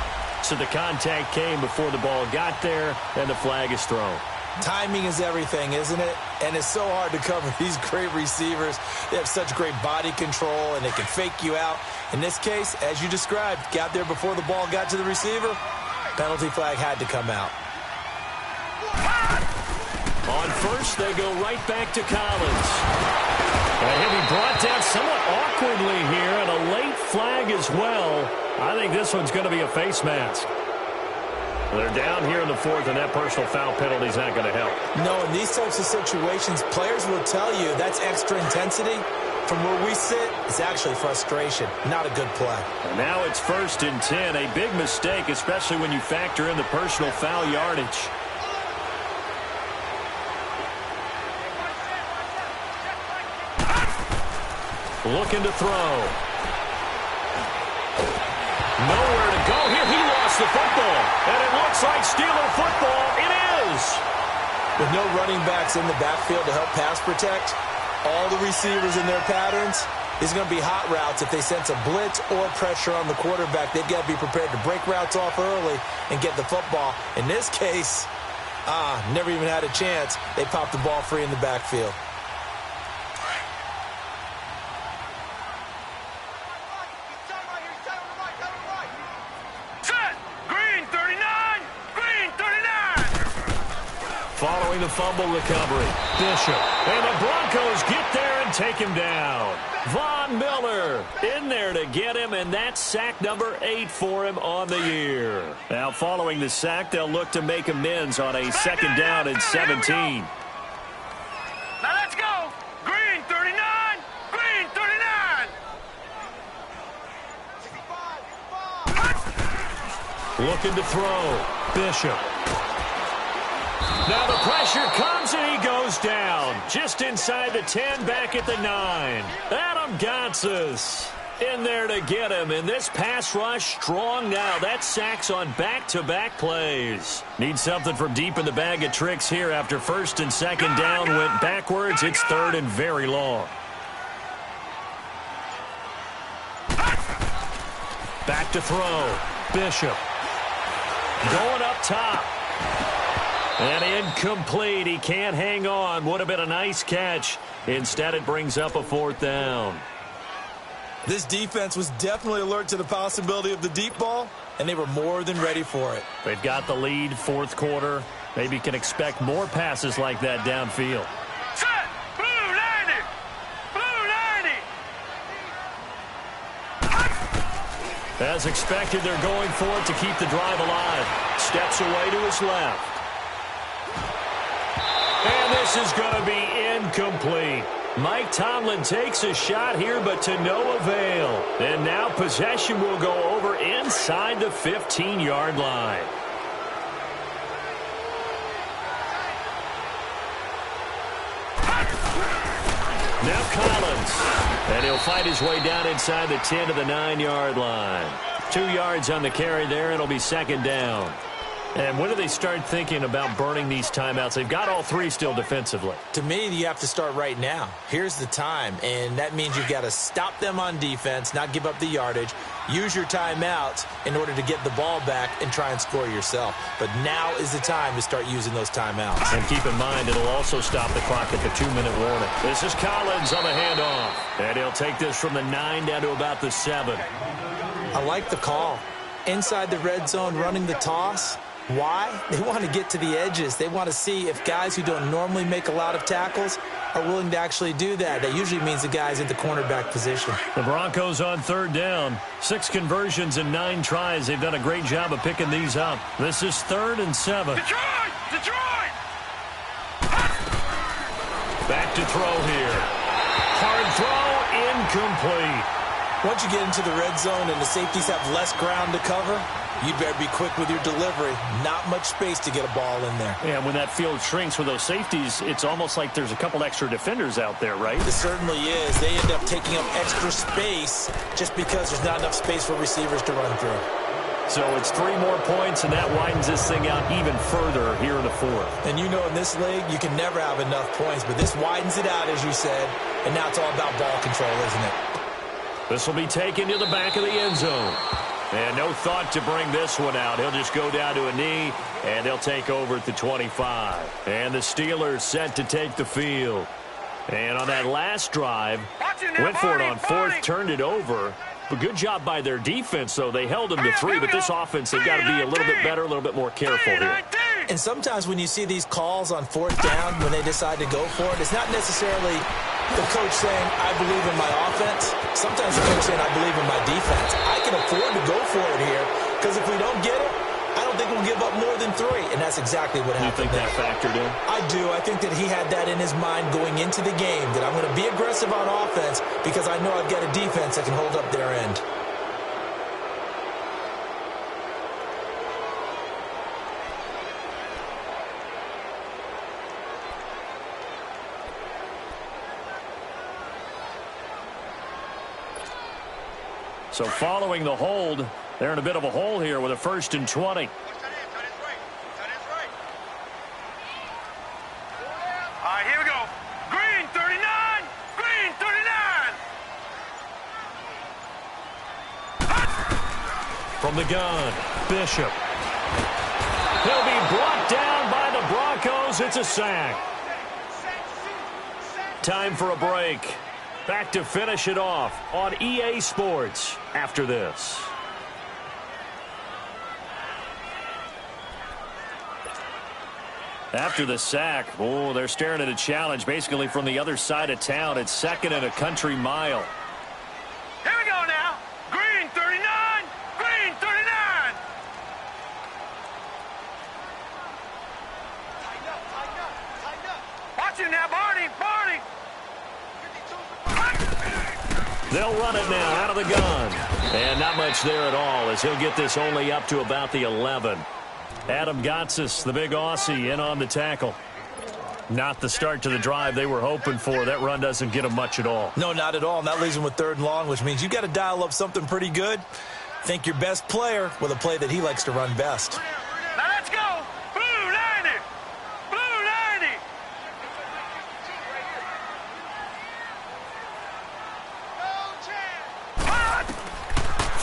So the contact came before the ball got there, and the flag is thrown. Timing is everything, isn't it? And it's so hard to cover these great receivers. They have such great body control, and they can fake you out. In this case, as you described, got there before the ball got to the receiver. Penalty flag had to come out. On 1st, they go right back to Collins. And he'll be brought down somewhat awkwardly here, and a late flag as well. I think this one's going to be a face mask. They're down here in the fourth, and that personal foul penalty is not going to help. No, in these types of situations, players will tell you that's extra intensity. From where we sit, it's actually frustration, not a good play. And now it's 1st and 10, a big mistake, especially when you factor in the personal foul yardage. Looking to throw. Nowhere to go here. He lost the football. And it looks like Steeler football. It is. With no running backs in the backfield to help pass protect, all the receivers in their patterns, these are going to be hot routes. If they sense a blitz or pressure on the quarterback, they've got to be prepared to break routes off early and get the football. In this case, never even had a chance. They popped the ball free in the backfield. Following the fumble recovery, Bishop. And the Broncos get there and take him down. Von Miller in there to get him, and that's sack number 8 for him on the year. Now following the sack, they'll look to make amends on a 2nd down and 17. Now let's go. Green 39. Green 39. Looking to throw. Bishop. Now the pressure comes and he goes down. Just inside the 10, back at the 9. Adam Gotsis in there to get him. And this pass rush strong now. That sacks on back-to-back plays. Need something from deep in the bag of tricks here after 1st and 2nd down went backwards. It's 3rd and very long. Back to throw. Bishop. Going up top. And incomplete. He can't hang on. Would have been a nice catch. Instead, it brings up a 4th down. This defense was definitely alert to the possibility of the deep ball, and they were more than ready for it. They've got the lead, 4th quarter. Maybe can expect more passes like that downfield. Set. Blue 90. Blue 90. As expected, they're going for it to keep the drive alive. Steps away to his left. And this is going to be incomplete. Mike Tomlin takes a shot here, but to no avail. And now possession will go over inside the 15-yard line. Now Collins. And he'll fight his way down inside the 10 to the 9-yard line. 2 yards on the carry there. It'll be 2nd down. And when do they start thinking about burning these timeouts? They've got all 3 still defensively. To me, you have to start right now. Here's the time, and that means you've got to stop them on defense, not give up the yardage, use your timeouts in order to get the ball back and try and score yourself. But now is the time to start using those timeouts. And keep in mind, it'll also stop the clock at the 2-minute warning. This is Collins on the handoff. And he'll take this from the 9 down to about the 7. I like the call. Inside the red zone, running the toss. Why? They want to get to the edges. They want to see if guys who don't normally make a lot of tackles are willing to actually do that. That usually means the guy's in the cornerback position. The Broncos on 3rd down. 6 conversions and 9 tries. They've done a great job of picking these up. This is 3rd and 7. Detroit! Detroit! Back to throw here. Hard throw, incomplete. Once you get into the red zone and the safeties have less ground to cover, you better be quick with your delivery. Not much space to get a ball in there. Yeah, when that field shrinks with those safeties, it's almost like there's a couple extra defenders out there, right? It certainly is. They end up taking up extra space just because there's not enough space for receivers to run through. So it's 3 more points, and that widens this thing out even further here in the 4th. And you know in this league, you can never have enough points, but this widens it out, as you said, and now it's all about ball control, isn't it? This will be taken to the back of the end zone. And no thought to bring this one out. He'll just go down to a knee, and they'll take over at the 25. And the Steelers set to take the field. And on that last drive, went for it on 4th, turned it over. But good job by their defense, though. They held them to 3, but this offense, they've got to be a little bit better, a little bit more careful here. And sometimes when you see these calls on 4th down, when they decide to go for it, it's not necessarily the coach saying, I believe in my offense. Sometimes the coach saying, I believe in my defense. I can afford to go for it here because if we don't get it, I don't think we'll give up more than 3, and that's exactly what happened. You think that factored in? I do. I think that he had that in his mind going into the game, that I'm going to be aggressive on offense because I know I've got a defense that can hold up their end. So following the hold, they're in a bit of a hole here with a 1st and 20. All right, here we go. Green 39. Green 39. From the gun, Bishop. He'll be brought down by the Broncos. It's a sack. Time for a break. Back to finish it off on EA Sports after this. After the sack, oh, they're staring at a challenge basically from the other side of town. It's 2nd and a country mile. Here we go now. Green 39. Green 39. Watch it now, Barney. Barney. They'll run it now out of the gun. And not much there at all as he'll get this only up to about the 11. Adam Gotsis, the big Aussie, in on the tackle. Not the start to the drive they were hoping for. That run doesn't get them much at all. No, not at all. And that leaves them with 3rd and long, which means you've got to dial up something pretty good. Think your best player with a play that he likes to run best. Now let's go. Blue 90. Blue 90.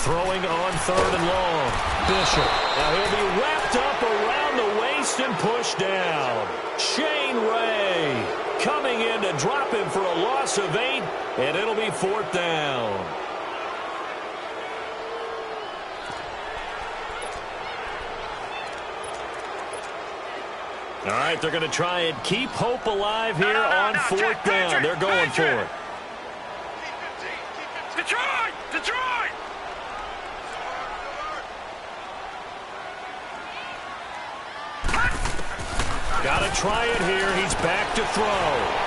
Throwing on 3rd and long. Bishop. Now he'll be wrapped up around the waist and pushed down. Shane Ray coming in to drop him for a loss of 8, and it'll be 4th down. All right, they're going to try and keep hope alive here on 4th down. They're going for it. Detroit! Detroit! Got to try it here. He's back to throw.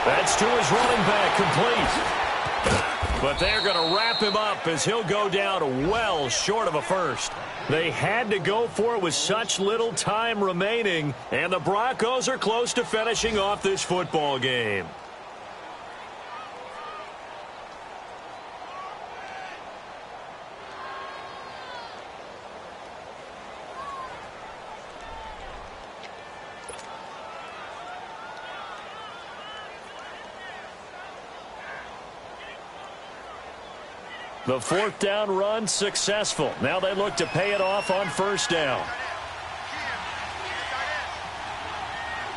That's to his running back, complete. But they're going to wrap him up as he'll go down well short of a first. They had to go for it with such little time remaining, and the Broncos are close to finishing off this football game. The 4th down run successful. Now they look to pay it off on 1st down.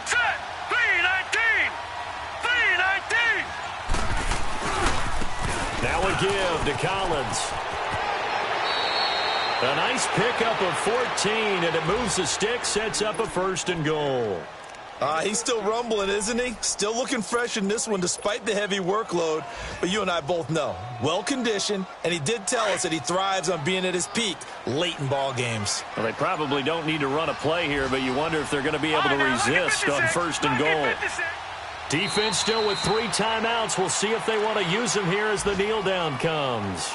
Set! 319! 319! Now a give to Collins. A nice pickup of 14, and it moves the stick, sets up a 1st and goal. He's still rumbling, isn't he? Still looking fresh in this one despite the heavy workload. But you and I both know, well-conditioned, and he did tell us that he thrives on being at his peak late in ball games. Well, they probably don't need to run a play here, but you wonder if they're going to be able to resist on 1st and goal. Defense still with 3 timeouts. We'll see if they want to use them here as the kneel down comes.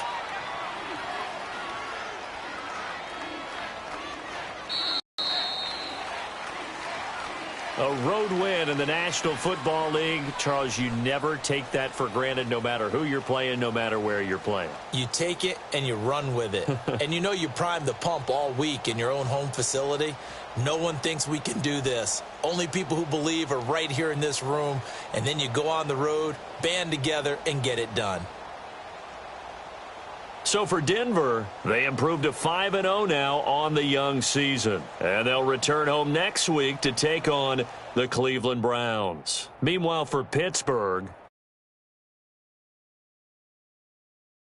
A road win in the National Football League. Charles, you never take that for granted no matter who you're playing, no matter where you're playing. You take it and you run with it. And you know you primed the pump all week in your own home facility. No one thinks we can do this. Only people who believe are right here in this room. And then you go on the road, band together, and get it done. So for Denver, they improved to 5-0 now on the young season. And they'll return home next week to take on the Cleveland Browns. Meanwhile, for Pittsburgh,